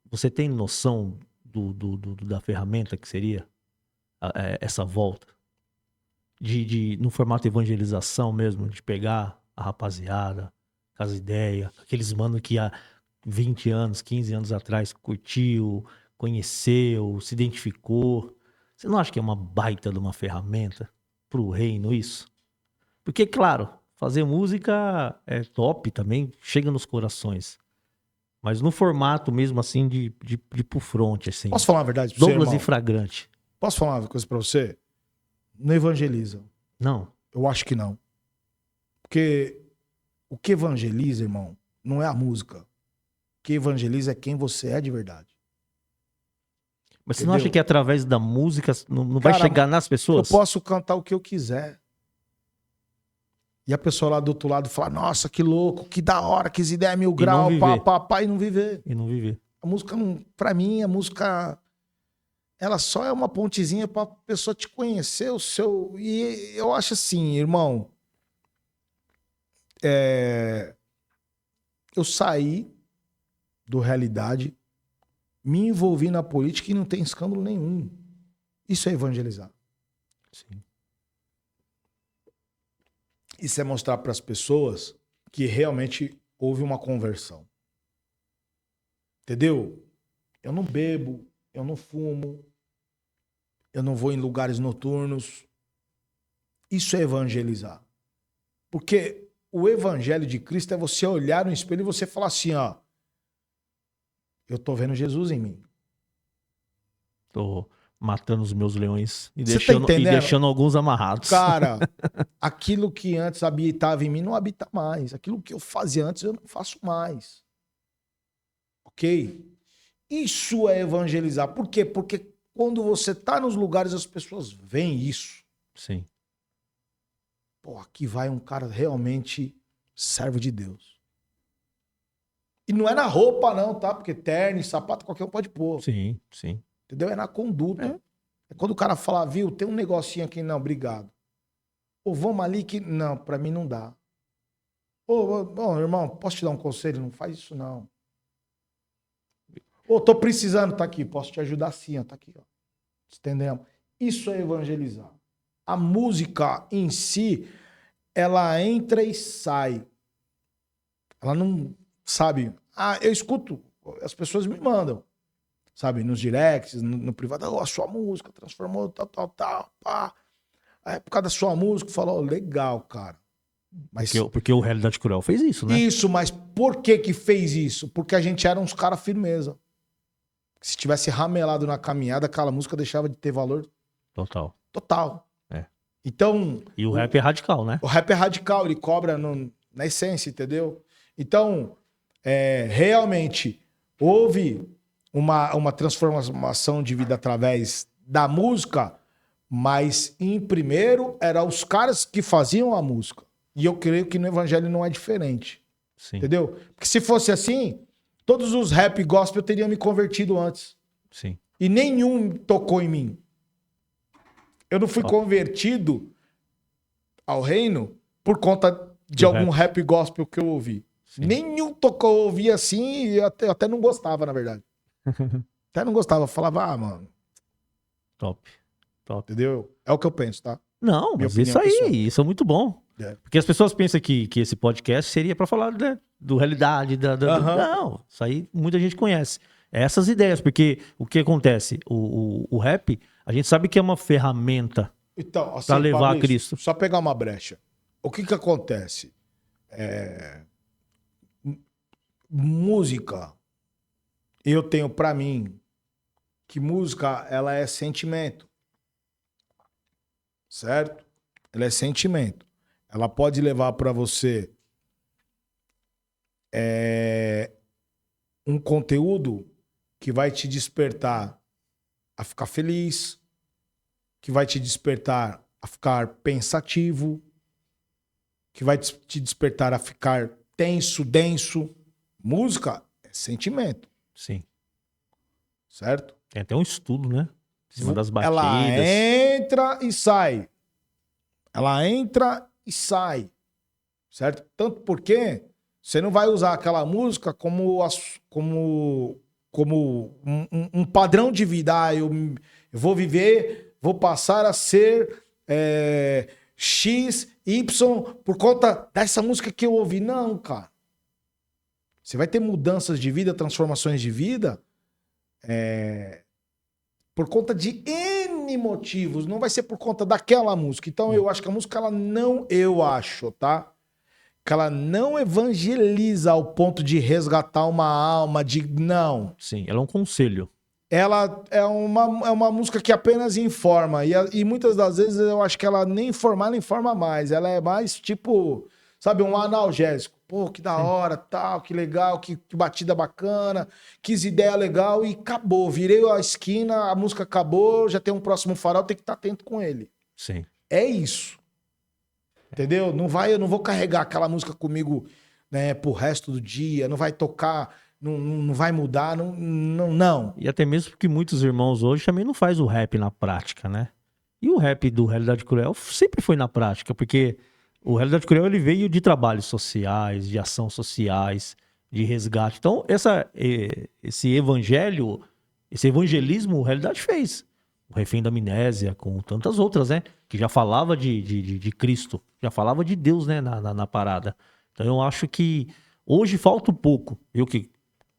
você tem noção da ferramenta que seria essa volta? No formato evangelização mesmo, de pegar a rapaziada, as ideias, aqueles mano que há 20 anos, 15 anos atrás curtiu, conheceu, se identificou. Você não acha que é uma baita de uma ferramenta pro reino isso? Porque, claro, fazer música é top também, chega nos corações. Mas no formato mesmo assim de pro front, assim. Posso falar uma verdade pra você, Douglas irmão? e Flagrante. Posso falar uma coisa pra você? Não evangeliza. Não. Eu acho que não. Porque o que evangeliza, irmão, não é a música. O que evangeliza é quem você é de verdade. Mas você não acha que através da música não vai chegar nas pessoas? Eu posso cantar o que eu quiser. E a pessoa lá do outro lado fala, nossa, que louco, que da hora, que ideia mil grau, pá, e não viver. E não viver. A música, pra mim, a música, ela só é uma pontezinha pra pessoa te conhecer, o seu... E eu acho assim, irmão, eu saí do realidade, me envolvi na política e não tem escândalo nenhum. Isso é evangelizar. Sim. Isso é mostrar para as pessoas que realmente houve uma conversão. Entendeu? Eu não bebo, eu não fumo, eu não vou em lugares noturnos. Isso é evangelizar. Porque o evangelho de Cristo é você olhar no espelho e você falar assim, ó, eu tô vendo Jesus em mim. matando os meus leões e Você tá entendendo? deixando alguns amarrados. Cara, aquilo que antes habitava em mim não habita mais. Aquilo que eu fazia antes eu não faço mais. Ok? Isso é evangelizar. Por quê? Porque quando você tá nos lugares, as pessoas veem isso. Sim. Pô, aqui vai um cara realmente servo de Deus. E não é na roupa, não, tá? Porque terno e sapato qualquer um pode pôr. Sim, sim. Entendeu? É na conduta. É quando o cara fala, viu, tem um negocinho aqui, não, obrigado. Ô, vamos ali que. Não, pra mim não dá. Ô, irmão, posso te dar um conselho? Não faz isso, não. Ô, tô precisando, tá aqui. Posso te ajudar sim, ó. Tá aqui, ó. Entendemos? Isso é evangelizar. A música em si, ela entra e sai. Ela não, sabe? Ah, eu escuto, as pessoas me mandam, sabe? Nos directs, no privado, oh, a sua música transformou, tal, pá. Aí, por causa da sua música, falou, legal, cara. Mas Porque o Realidade Cruel fez isso, né? isso, mas por que fez isso? Porque a gente era uns caras firmeza. Se tivesse ramelado na caminhada, aquela música deixava de ter valor total. É. Então... E o rap é radical, né? O rap é radical, ele cobra na essência, entendeu? Então, realmente, houve uma transformação de vida através da música, mas, em primeiro, eram os caras que faziam a música. E eu creio que no evangelho não é diferente. Sim. Entendeu? Porque se fosse assim, todos os rap gospel teriam me convertido antes. Sim. E nenhum tocou em mim. Eu não fui convertido ao reino por conta de algum rap gospel que eu ouvi. Sim. Nenhum tocou, eu ouvi assim e eu até não gostava, na verdade. Até não gostava. Falava, mano. Top. Entendeu? É o que eu penso, tá? Não, mas isso aí, pessoal. Isso é muito bom. Porque as pessoas pensam que esse podcast seria pra falar do realidade. Não, isso aí muita gente conhece. Essas ideias, porque o que acontece? O rap, a gente sabe que é uma ferramenta então, assim, pra levar Fabrício, a Cristo. Só pegar uma brecha. O que acontece? Música, eu tenho pra mim que música, ela é sentimento. Certo? Ela é sentimento. Ela pode levar pra você um conteúdo que vai te despertar a ficar feliz, que vai te despertar a ficar pensativo, que vai te despertar a ficar tenso, denso. Música é sentimento. Sim. Certo? Tem até um estudo, né? Em cima das batidas. Ela entra e sai. Ela entra e sai. Certo? Tanto porque você não vai usar aquela música como um padrão de vida. Ah, eu vou viver, vou passar a ser X, Y por conta dessa música que eu ouvi. Não, cara. Você vai ter mudanças de vida, transformações de vida por conta de N motivos. Não vai ser por conta daquela música. Então eu acho que a música, ela não... Eu acho, tá? Que ela não evangeliza ao ponto de resgatar uma alma, de... Não. Sim, ela é um conselho. Ela é uma música que apenas informa. E muitas das vezes eu acho que ela nem informar, nem informa mais. Ela é mais tipo, sabe, um analgésico. Pô, que da hora, tal, que legal, que batida bacana, que ideia legal e acabou. Virei a esquina, a música acabou, já tem um próximo farol, tem que estar atento com ele. Sim. É isso. Entendeu? Eu não vou carregar aquela música comigo, né, pro resto do dia, não vai tocar, não vai mudar, não. E até mesmo porque muitos irmãos hoje também não faz o rap na prática, né? E o rap do Realidade Cruel sempre foi na prática, porque o Realidade Cruel, ele veio de trabalhos sociais, de ação sociais, de resgate. Então, esse evangelismo, o Realidade fez. O Refém da Amnésia, com tantas outras, né? Que já falava de Cristo, já falava de Deus, né? Na parada. Então, eu acho que hoje falta um pouco. Eu que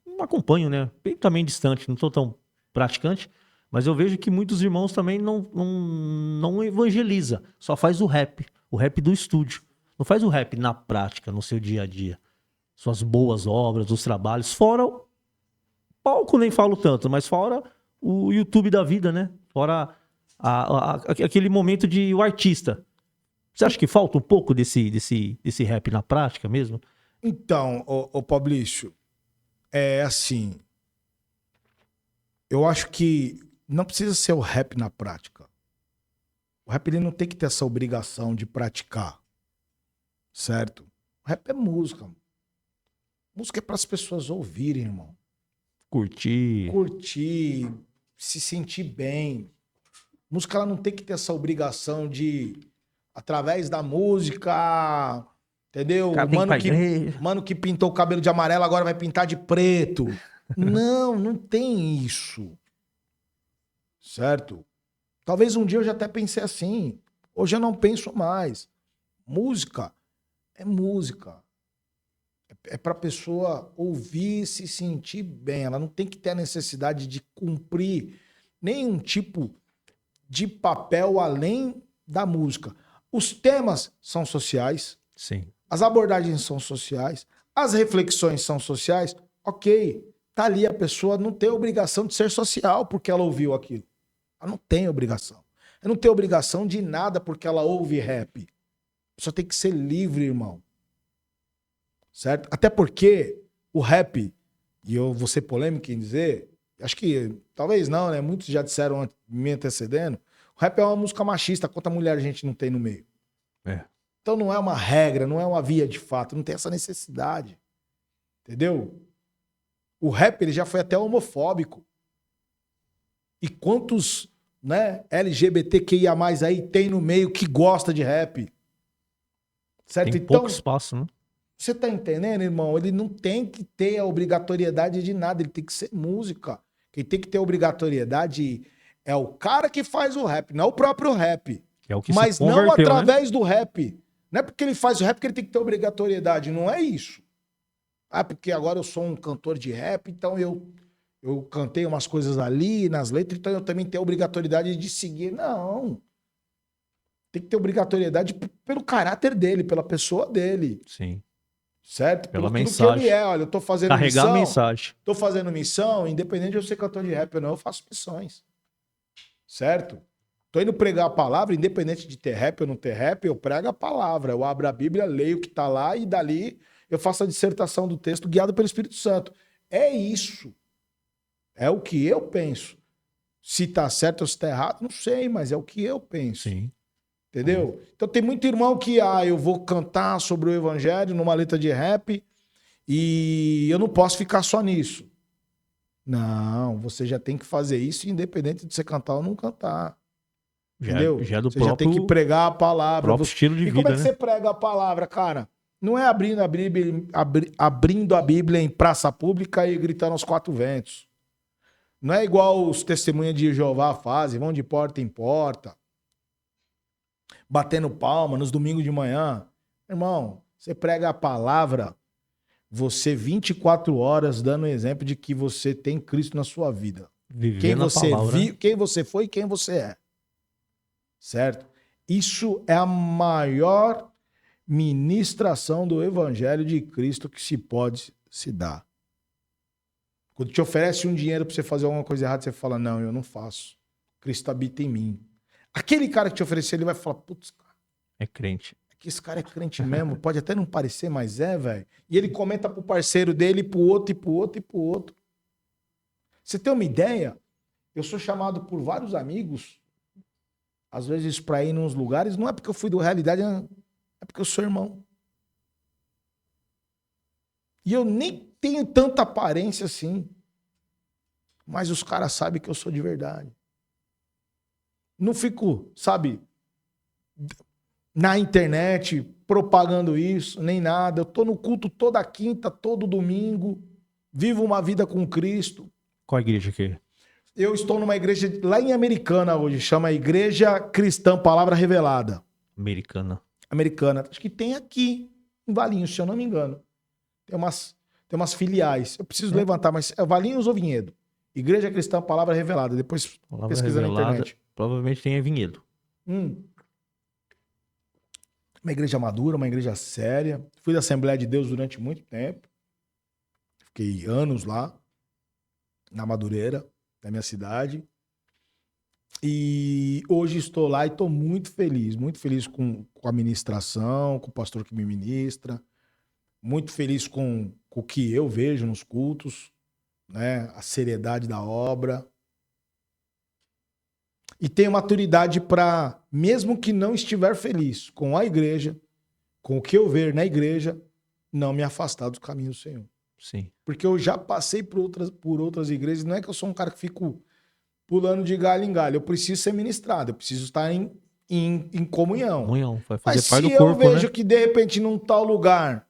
não acompanho, né? Bem também distante, não sou tão praticante, mas eu vejo que muitos irmãos também não evangeliza, só faz o rap do estúdio. Não faz o rap na prática, no seu dia a dia. Suas boas obras, os trabalhos, fora o palco nem falo tanto, mas fora o YouTube da vida, né? Fora aquele momento de o artista. Você acha que falta um pouco desse rap na prática mesmo? Então, ô Pablício, é assim, eu acho que não precisa ser o rap na prática. O rap ele não tem que ter essa obrigação de praticar, certo? O rap é música. Música é para as pessoas ouvirem, irmão. Curtir, se sentir bem. Música ela não tem que ter essa obrigação de, através da música, entendeu? O mano que pintou o cabelo de amarelo agora vai pintar de preto. Não tem isso. Certo? Talvez um dia eu já até pensei assim. Hoje eu não penso mais. Música é música. É pra pessoa ouvir e se sentir bem. Ela não tem que ter a necessidade de cumprir nenhum tipo de papel além da música. Os temas são sociais. Sim. As abordagens são sociais. As reflexões são sociais. Ok. Tá ali, a pessoa não tem obrigação de ser social porque ela ouviu aquilo. Ela não tem obrigação. Ela não tem obrigação de nada porque ela ouve rap. A pessoa tem que ser livre, irmão. Certo? Até porque o rap, e eu vou ser polêmico em dizer, acho que talvez não, né? Muitos já disseram me antecedendo. O rap é uma música machista, quanta mulher a gente não tem no meio. É. Então não é uma regra, não é uma via de fato, não tem essa necessidade. Entendeu? O rap ele já foi até homofóbico. E quantos, né, LGBTQIA+ aí tem no meio que gosta de rap? Certo? Tem Então, pouco espaço, né? você tá entendendo, irmão? Ele não tem que ter a obrigatoriedade de nada, ele tem que ser música. Quem tem que ter obrigatoriedade é o cara que faz o rap, não o próprio rap. É o que Mas se não converteu, através do rap. Não é porque ele faz o rap que ele tem que ter obrigatoriedade, não é isso. Ah, porque agora eu sou um cantor de rap, então eu cantei umas coisas ali nas letras, então eu também tenho a obrigatoriedade de seguir. Não. Tem que ter obrigatoriedade pelo caráter dele, pela pessoa dele. Sim. Certo? Pela Pelo mensagem. que ele é. Olha, eu tô fazendo Carregar missão. a mensagem. Tô fazendo missão, independente de eu ser cantor de rap ou não, eu faço missões. Certo? Tô indo pregar a palavra, independente de ter rap ou não ter rap, eu prego a palavra. Eu abro a Bíblia, leio o que tá lá e dali eu faço a dissertação do texto guiado pelo Espírito Santo. É isso. É o que eu penso. Se tá certo ou se tá errado, não sei, mas é o que eu penso. Sim. Entendeu? Então tem muito irmão que, eu vou cantar sobre o evangelho numa letra de rap e eu não posso ficar só nisso. Não, você já tem que fazer isso independente de você cantar ou não cantar. Entendeu? Já é do você próprio, já tem que pregar a palavra. próprio estilo de E vida, como é que né? você prega a palavra, cara? Não é abrindo a Bíblia em praça pública e gritando aos quatro ventos. Não é igual os testemunhas de Jeová fazem, vão de porta em porta, batendo palma nos domingos de manhã. Irmão, você prega a palavra, você 24 horas dando exemplo de que você tem Cristo na sua vida. Quem você viu, quem você foi e quem você é. Certo? Isso é a maior ministração do evangelho de Cristo que se pode se dar. Quando te oferece um dinheiro para você fazer alguma coisa errada, você fala, não, eu não faço. Cristo habita em mim. Aquele cara que te oferecer, ele vai falar, putz, cara. É crente. É que esse cara é crente mesmo. Pode até não parecer, mas é, velho. E ele comenta pro parceiro dele, pro outro, e pro outro, e pro outro. Você tem uma ideia? Eu sou chamado por vários amigos, às vezes pra ir nos lugares, não é porque eu fui do Realidade, é porque eu sou irmão. E eu nem tenho tanta aparência assim. Mas os caras sabem que eu sou de verdade. Não fico, sabe, na internet propagando isso, nem nada. Eu tô no culto toda quinta, todo domingo. Vivo uma vida com Cristo. Qual igreja que é? Eu estou numa igreja lá em Americana hoje, chama Igreja Cristã Palavra Revelada. Americana. Acho que tem aqui em Valinhos, se eu não me engano. Tem umas filiais. Eu preciso levantar, mas é Valinhos ou Vinhedo? Igreja Cristã Palavra Revelada. Depois Palavra pesquisa Revelada, na internet. Provavelmente tem em Vinhedo. Uma igreja madura, uma igreja séria. Fui da Assembleia de Deus durante muito tempo. Fiquei anos lá, na Madureira, da minha cidade. E hoje estou lá e estou muito feliz com a ministração, com o pastor que me ministra, muito feliz com o que eu vejo nos cultos, né? A seriedade da obra. E tenho maturidade para, mesmo que não estiver feliz com a igreja, com o que eu ver na igreja, não me afastar do caminho do Senhor. Sim. Porque eu já passei por outras igrejas, não é que eu sou um cara que fico pulando de galho em galho, eu preciso ser ministrado, eu preciso estar em comunhão. Comunhão, vai fazer Mas parte se do eu corpo, vejo né? que de repente num tal lugar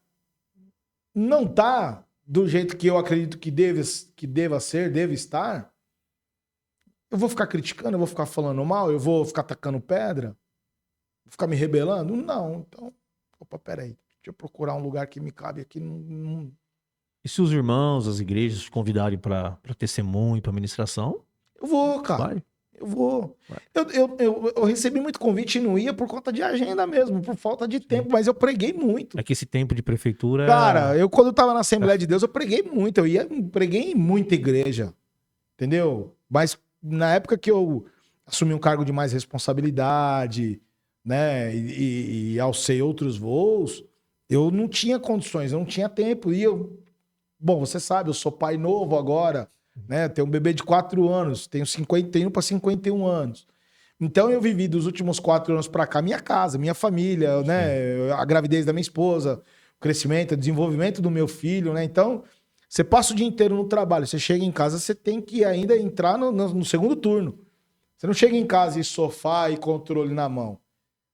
não tá do jeito que eu acredito que deva ser, deve estar, eu vou ficar criticando, eu vou ficar falando mal, eu vou ficar atacando pedra, vou ficar me rebelando? Não. Então, opa, peraí, deixa eu procurar um lugar que me cabe aqui. E se os irmãos, as igrejas te convidarem para testemunho, para ministração, Eu vou, cara. vai. Eu vou. Vai. Eu recebi muito convite e não ia por conta de agenda mesmo, por falta de tempo, mas eu preguei muito. É que esse tempo de prefeitura Cara, quando eu tava na Assembleia de Deus, eu preguei muito. Preguei em muita igreja. Entendeu? Mas na época que eu assumi um cargo de mais responsabilidade, né? E alcei outros voos, eu não tinha condições, eu não tinha tempo. Bom, você sabe, eu sou pai novo agora, né? Tenho um bebê de 4 anos, tenho para 51 anos. Então eu vivi dos últimos 4 anos para cá minha casa, minha família, né? A gravidez da minha esposa, o crescimento, o desenvolvimento do meu filho, né? Então, você passa o dia inteiro no trabalho, você chega em casa, você tem que ainda entrar no segundo turno. Você não chega em casa e sofá e controle na mão.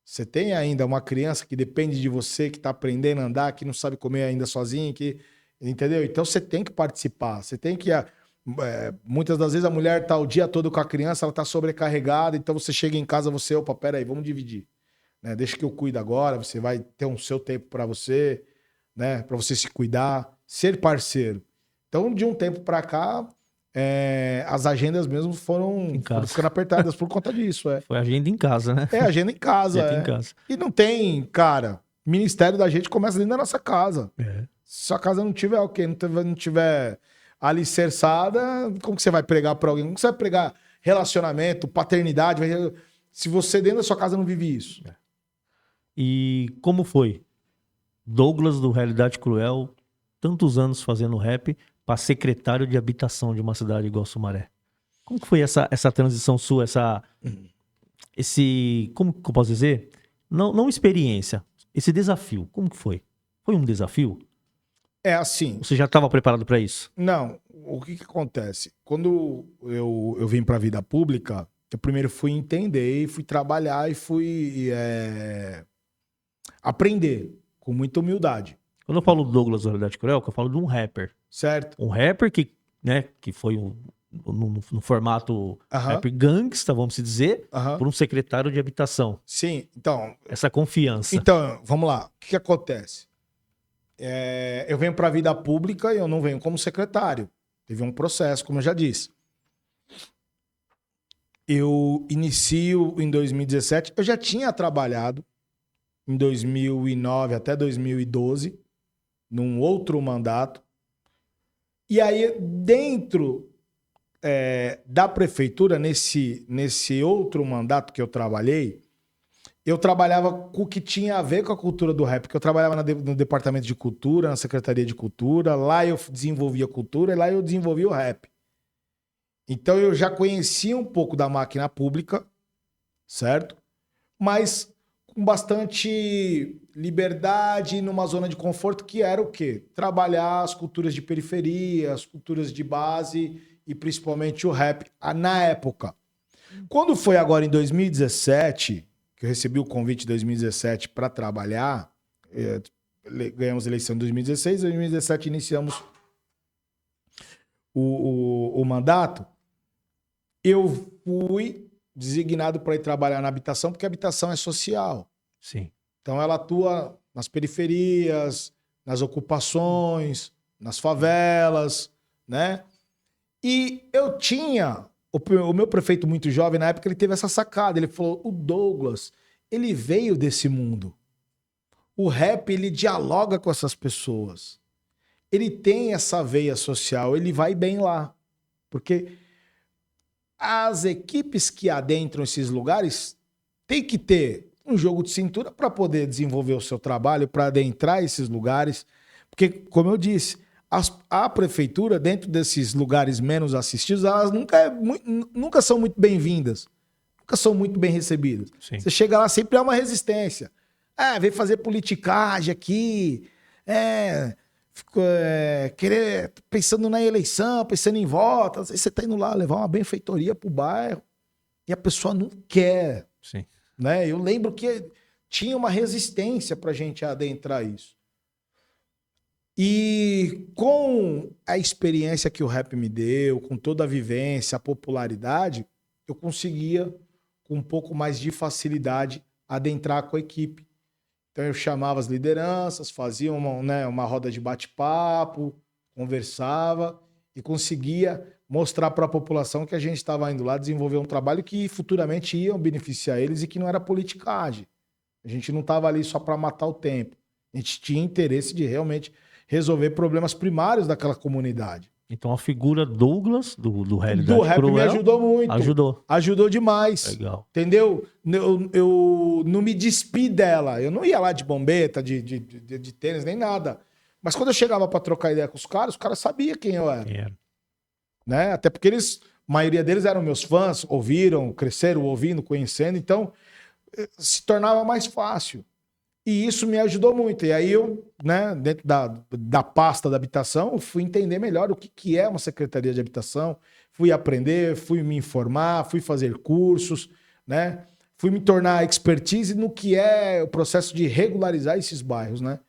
Você tem ainda uma criança que depende de você, que está aprendendo a andar, que não sabe comer ainda sozinho, entendeu? Então você tem que participar, você tem que... muitas das vezes a mulher tá o dia todo com a criança, ela tá sobrecarregada, então você chega em casa, opa, peraí, vamos dividir. Né? Deixa que eu cuido agora, você vai ter um seu tempo para você, né? Para você se cuidar, ser parceiro. Então, de um tempo para cá, as agendas mesmo foram ficando apertadas por conta disso. Foi agenda em casa, né? Agenda em casa. Em casa. E não tem, cara, ministério da gente começa dentro da nossa casa. Se sua casa não tiver o quê? Não tiver alicerçada, como que você vai pregar para alguém? Como que você vai pregar relacionamento, paternidade? Se você dentro da sua casa não vive isso. E como foi? Douglas do Realidade Cruel, tantos anos fazendo rap, para secretário de habitação de uma cidade igual Sumaré. Como que foi essa transição sua, como que eu posso dizer? Não experiência, esse desafio, como que foi? Foi um desafio? É assim. Você já estava preparado para isso? Não. O que acontece? Quando eu vim para a vida pública, eu primeiro fui entender, fui trabalhar e fui aprender com muita humildade. Quando eu falo do Douglas do Realidade Cruel, eu falo de um rapper. Certo. Um rapper que foi no formato rap gangsta, vamos dizer, por um secretário de habitação. Sim, então... Essa confiança. Então, vamos lá. O que acontece? Eu venho para a vida pública e eu não venho como secretário. Teve um processo, como eu já disse. Eu inicio em 2017. Eu já tinha trabalhado em 2009 até 2012, num outro mandato. E aí, dentro da prefeitura, nesse outro mandato que eu trabalhava com o que tinha a ver com a cultura do rap, porque eu trabalhava no departamento de cultura, na secretaria de cultura, lá eu desenvolvia cultura e lá eu desenvolvia o rap. Então eu já conhecia um pouco da máquina pública, certo? Mas com bastante liberdade, numa zona de conforto, que era o quê? Trabalhar as culturas de periferia, as culturas de base e principalmente o rap na época. Quando foi agora em 2017... que eu recebi o convite em 2017 para trabalhar, ganhamos a eleição em 2016, em 2017 iniciamos o mandato, eu fui designado para ir trabalhar na habitação, porque a habitação é social. Sim. Então ela atua nas periferias, nas ocupações, nas favelas, né? E eu tinha... O meu prefeito muito jovem, na época, ele teve essa sacada. Ele falou, o Douglas, ele veio desse mundo. O rap, ele dialoga com essas pessoas. Ele tem essa veia social, ele vai bem lá. Porque as equipes que adentram esses lugares têm que ter um jogo de cintura para poder desenvolver o seu trabalho, para adentrar esses lugares. Porque, como eu disse, a prefeitura, dentro desses lugares menos assistidos, elas nunca são muito bem-vindas. Nunca são muito bem recebidas. Sim. Você chega lá, sempre há uma resistência. Vem fazer politicagem aqui. Querer, pensando na eleição, pensando em voto. Às vezes você tá indo lá levar uma benfeitoria pro bairro e a pessoa não quer. Sim. Né? Eu lembro que tinha uma resistência pra gente adentrar isso. E com a experiência que o rap me deu, com toda a vivência, a popularidade, eu conseguia, com um pouco mais de facilidade, adentrar com a equipe. Então eu chamava as lideranças, fazia uma roda de bate-papo, conversava e conseguia mostrar para a população que a gente estava indo lá desenvolver um trabalho que futuramente ia beneficiar eles e que não era politicagem. A gente não estava ali só para matar o tempo. A gente tinha interesse de realmente resolver problemas primários daquela comunidade. Então a figura Douglas, do Realidade Do rap Cruel, me ajudou muito. Ajudou demais. Legal. Entendeu? Eu não me despi dela. Eu não ia lá de bombeta, de tênis, nem nada. Mas quando eu chegava para trocar ideia com os caras sabiam quem eu era. Né? Até porque a maioria deles eram meus fãs, ouviram, cresceram ouvindo, conhecendo. Então, se tornava mais fácil. E isso me ajudou muito. E aí eu, né, dentro da pasta da habitação, fui entender melhor o que é uma secretaria de habitação, fui aprender, fui me informar, fui fazer cursos, né? Fui me tornar expertise no que é o processo de regularizar esses bairros, né?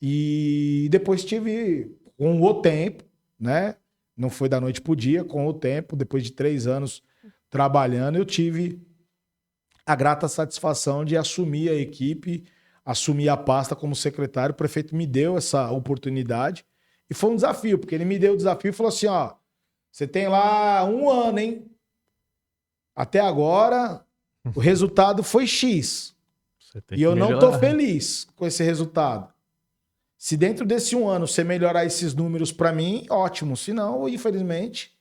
E depois tive, com o tempo, né? Não foi da noite pro dia, com o tempo, depois de 3 anos trabalhando, eu tive a grata satisfação de assumir a equipe, assumi a pasta como secretário. O prefeito me deu essa oportunidade e foi um desafio, porque ele me deu o desafio e falou assim, ó, você tem lá 1 ano, hein? Até agora, o resultado foi X. E eu não tô feliz com esse resultado. Se dentro desse 1 ano você melhorar esses números para mim, ótimo. Se não, infelizmente,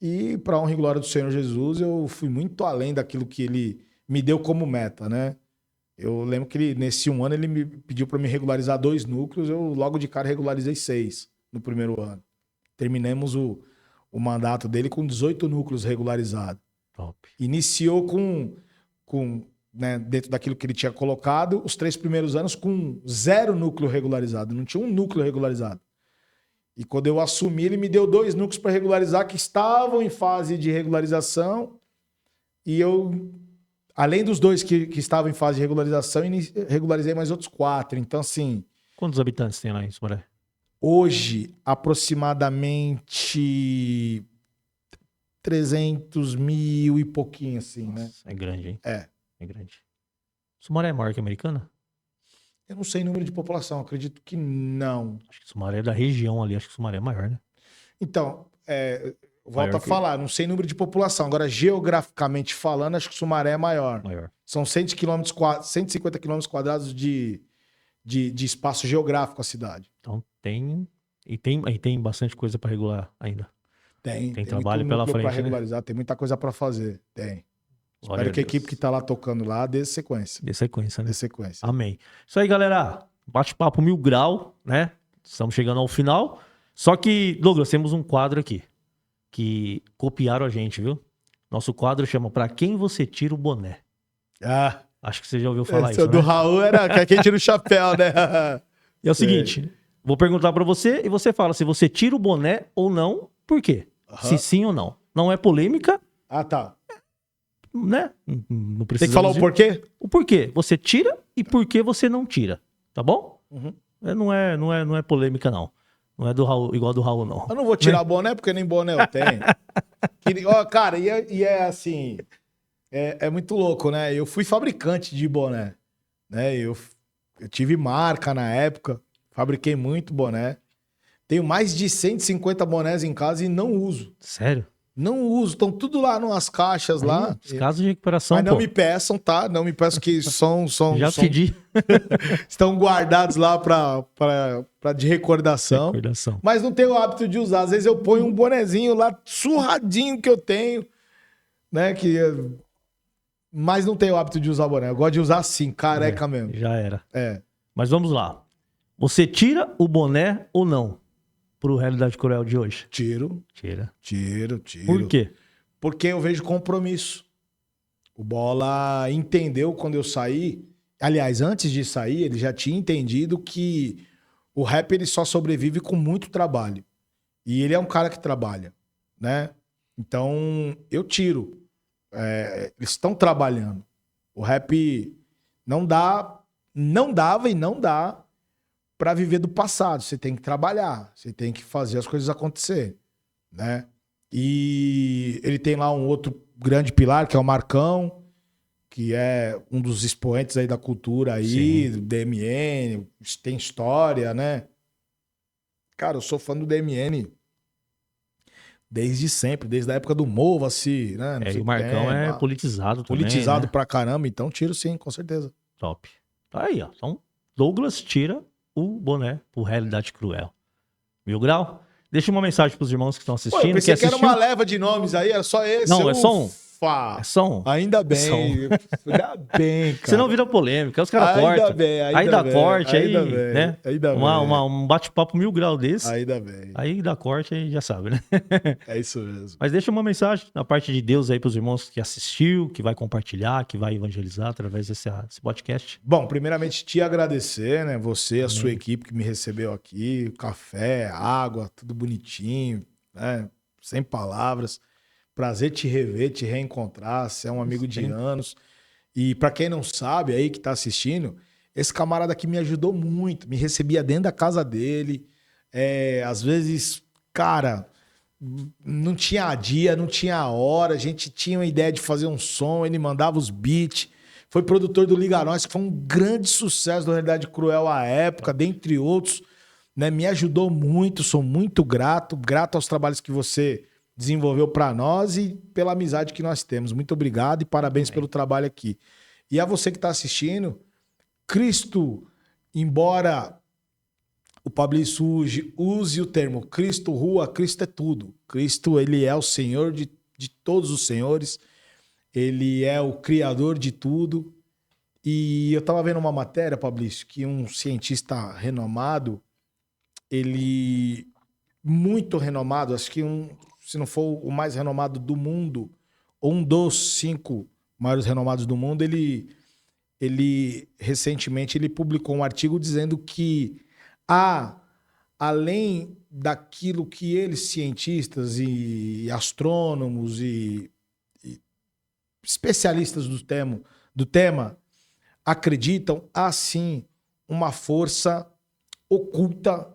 e para honra e glória do Senhor Jesus, eu fui muito além daquilo que ele me deu como meta, né? Eu lembro que nesse 1 ano ele me pediu para me regularizar 2 núcleos, eu logo de cara regularizei 6 no primeiro ano. Terminamos o mandato dele com 18 núcleos regularizados. Top. Iniciou com né, dentro daquilo que ele tinha colocado, os 3 primeiros anos com 0 núcleo regularizado, não tinha um núcleo regularizado. E quando eu assumi, ele me deu 2 núcleos para regularizar que estavam em fase de regularização e eu... Além dos 2 que estavam em fase de regularização, regularizei mais outros 4. Então, assim... Quantos habitantes tem lá em Sumaré? Hoje, aproximadamente 300 mil e pouquinho, assim, né? É grande, hein? É grande. Sumaré é maior que a Americana? Eu não sei o número de população, acredito que não. Acho que Sumaré é da região ali, acho que Sumaré é maior, né? Então, volto a falar, não sei número de população. Agora, geograficamente falando, acho que Sumaré é maior. São 150 quilômetros quadrados de espaço geográfico a cidade. Então tem bastante coisa para regular ainda. Tem trabalho pela frente, para regularizar, né? Tem muita coisa para fazer. Tem. Glória Espero que a equipe que tá lá tocando lá dê sequência. Dê sequência, né? Dê sequência. Amém. Isso aí, galera. Bate-papo 1000 grau, né? Estamos chegando ao final. Só que, Douglas, temos um quadro aqui que copiaram a gente, viu? Nosso quadro chama Pra Quem Você Tira o Boné. Acho que você já ouviu falar isso, do né? Raul era quem tira o chapéu, né? E é o seguinte, vou perguntar pra você e você fala se você tira o boné ou não, por quê? Se sim ou não. Não é polêmica. Tá. Né? Não precisa. Tem que falar o porquê? O porquê. Você tira e por que você não tira. Tá bom? Uhum. Não é polêmica, não. Não é do Raul, igual do Raul, não. Eu não vou tirar boné porque nem boné eu tenho. Cara, e é assim... É muito louco, né? Eu fui fabricante de boné. Né? Eu tive marca na época. Fabriquei muito boné. Tenho mais de 150 bonés em casa e não uso. Sério? Não uso. Estão tudo lá nas caixas lá. Os casos de recuperação, mas não me peçam, tá? Não me peçam que Já pedi. Estão guardados lá de recordação. Mas não tenho o hábito de usar. Às vezes eu ponho um bonezinho lá surradinho que eu tenho. né? Mas não tenho o hábito de usar boné. Eu gosto de usar assim, careca mesmo. Já era. É. Mas vamos lá. Você tira o boné ou não pro Realidade Cruel de hoje? Tiro. Tira. Por quê? Porque eu vejo compromisso. O Bola entendeu quando eu saí. Aliás, antes de sair, ele já tinha entendido que o rap ele só sobrevive com muito trabalho. E ele é um cara que trabalha, né? Então, eu tiro. Eles estão trabalhando. O rap não dava e não dá para viver do passado. Você tem que trabalhar, você tem que fazer as coisas acontecer, né? E ele tem lá um outro grande pilar, que é o Marcão, que é um dos expoentes aí da cultura aí, do DMN, tem história, né? Cara, eu sou fã do DMN desde sempre, desde a época do Mova-se, né? E o Marcão é politizado também, politizado né? pra caramba, então tiro sim, com certeza. Top. Tá aí, ó. Então, Douglas tira o boné pro Realidade Cruel. Mil Grau? Deixa uma mensagem pros irmãos que estão assistindo. Pô, eu pensei que era assistiu? uma leva de nomes aí, era só esse. Não, é só um. Ufa! É só um. Ainda bem. É só um. Ainda bem, cara. Senão vira polêmica. Aí os caras cortam. Aí dá corte, aí, né? Ainda bem. Um bate-papo 1000 graus desse. Ainda bem. Aí dá corte, aí já sabe, né? É isso mesmo. Mas deixa uma mensagem na parte de Deus aí pros irmãos que assistiu, que vai compartilhar, que vai evangelizar através desse podcast. Bom, primeiramente te agradecer, né? Você, a sua equipe que me recebeu aqui, café, água, tudo bonitinho, né? Sem palavras. Prazer te rever, te reencontrar. Você é um amigo de anos. E para quem não sabe aí que tá assistindo, esse camarada aqui me ajudou muito. Me recebia dentro da casa dele. Às vezes, cara, não tinha dia, não tinha hora. A gente tinha uma ideia de fazer um som, ele mandava os beats. Foi produtor do Liga Nós, que foi um grande sucesso da Realidade Cruel à época, dentre outros. Né? Me ajudou muito, sou muito grato. Grato aos trabalhos que você desenvolveu para nós e pela amizade que nós temos. Muito obrigado e parabéns pelo trabalho aqui. E a você que está assistindo, Cristo, embora o Fabrício use o termo Cristo Rua, Cristo é tudo. Cristo, ele é o Senhor de todos os senhores. Ele é o Criador de tudo. E eu estava vendo uma matéria, Fabrício, que um cientista renomado, muito renomado, acho que se não for o mais renomado do mundo, ou um dos 5 maiores renomados do mundo, ele recentemente ele publicou um artigo dizendo que além daquilo que eles, cientistas e astrônomos e especialistas do tema acreditam, há sim uma força oculta,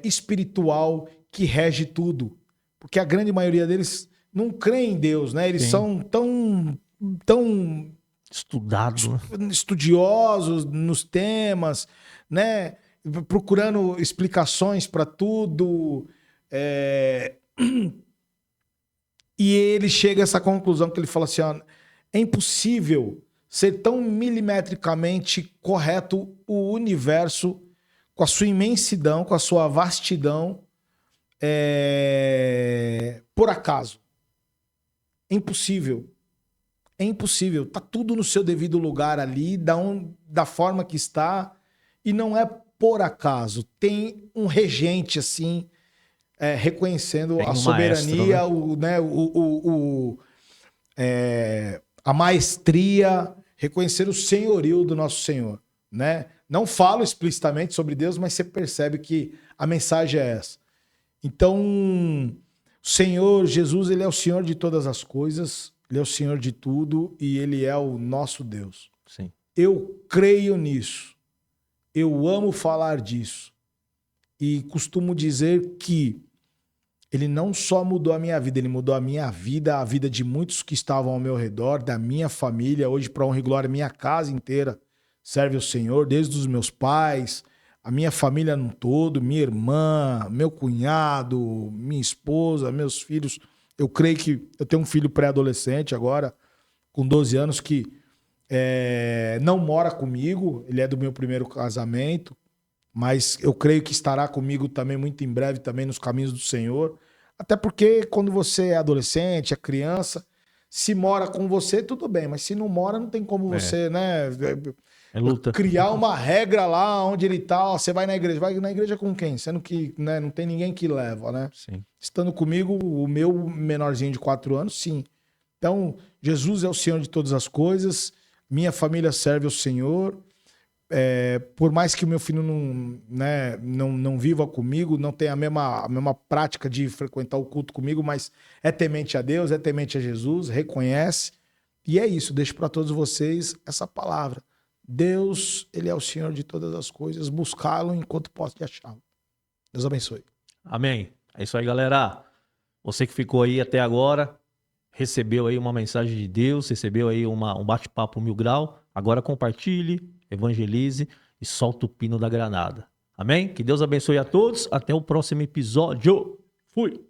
espiritual, que rege tudo. Porque a grande maioria deles não crê em Deus, né? Eles são tão estudiosos nos temas, né? Procurando explicações para tudo. E ele chega a essa conclusão que ele fala assim, ó, é impossível ser tão milimetricamente correto o universo com a sua imensidão, com a sua vastidão, por acaso. É impossível. É impossível. Tá tudo no seu devido lugar ali, da forma que está, e não é por acaso. Tem um regente assim, reconhecendo a soberania, maestro, né? A maestria, reconhecer o senhorio do nosso Senhor, né? Não falo explicitamente sobre Deus, mas você percebe que a mensagem é essa. Então, o Senhor Jesus, ele é o Senhor de todas as coisas, ele é o Senhor de tudo e ele é o nosso Deus. Sim. Eu creio nisso. Eu amo falar disso. E costumo dizer que ele não só mudou a minha vida, ele mudou a minha vida, a vida de muitos que estavam ao meu redor, da minha família. Hoje, para honra e glória, minha casa inteira serve ao Senhor, desde os meus pais, a minha família num todo, minha irmã, meu cunhado, minha esposa, meus filhos. Eu creio que eu tenho um filho pré-adolescente agora, com 12 anos, que não mora comigo, ele é do meu primeiro casamento, mas eu creio que estará comigo também muito em breve, também nos caminhos do Senhor. Até porque quando você é adolescente, é criança, Se mora com você, tudo bem, mas se não mora, não tem como você, né? É luta. Criar uma regra lá onde ele tá, ó, você vai na igreja com quem? Sendo que, né, não tem ninguém que leva, né? Sim. Estando comigo, o meu menorzinho de 4 anos, sim. Então, Jesus é o Senhor de todas as coisas, minha família serve ao Senhor. Por mais que o meu filho não viva comigo, não tenha a mesma prática de frequentar o culto comigo, mas é temente a Deus, é temente a Jesus, reconhece. E é isso, deixo para todos vocês essa palavra. Deus, ele é o Senhor de todas as coisas, buscá-lo enquanto possa achá-lo. Deus abençoe. Amém. É isso aí, galera. Você que ficou aí até agora, recebeu aí uma mensagem de Deus, recebeu aí um bate-papo 1000 grau. Agora compartilhe, evangelize e solta o pino da granada. Amém? Que Deus abençoe a todos. Até o próximo episódio. Fui!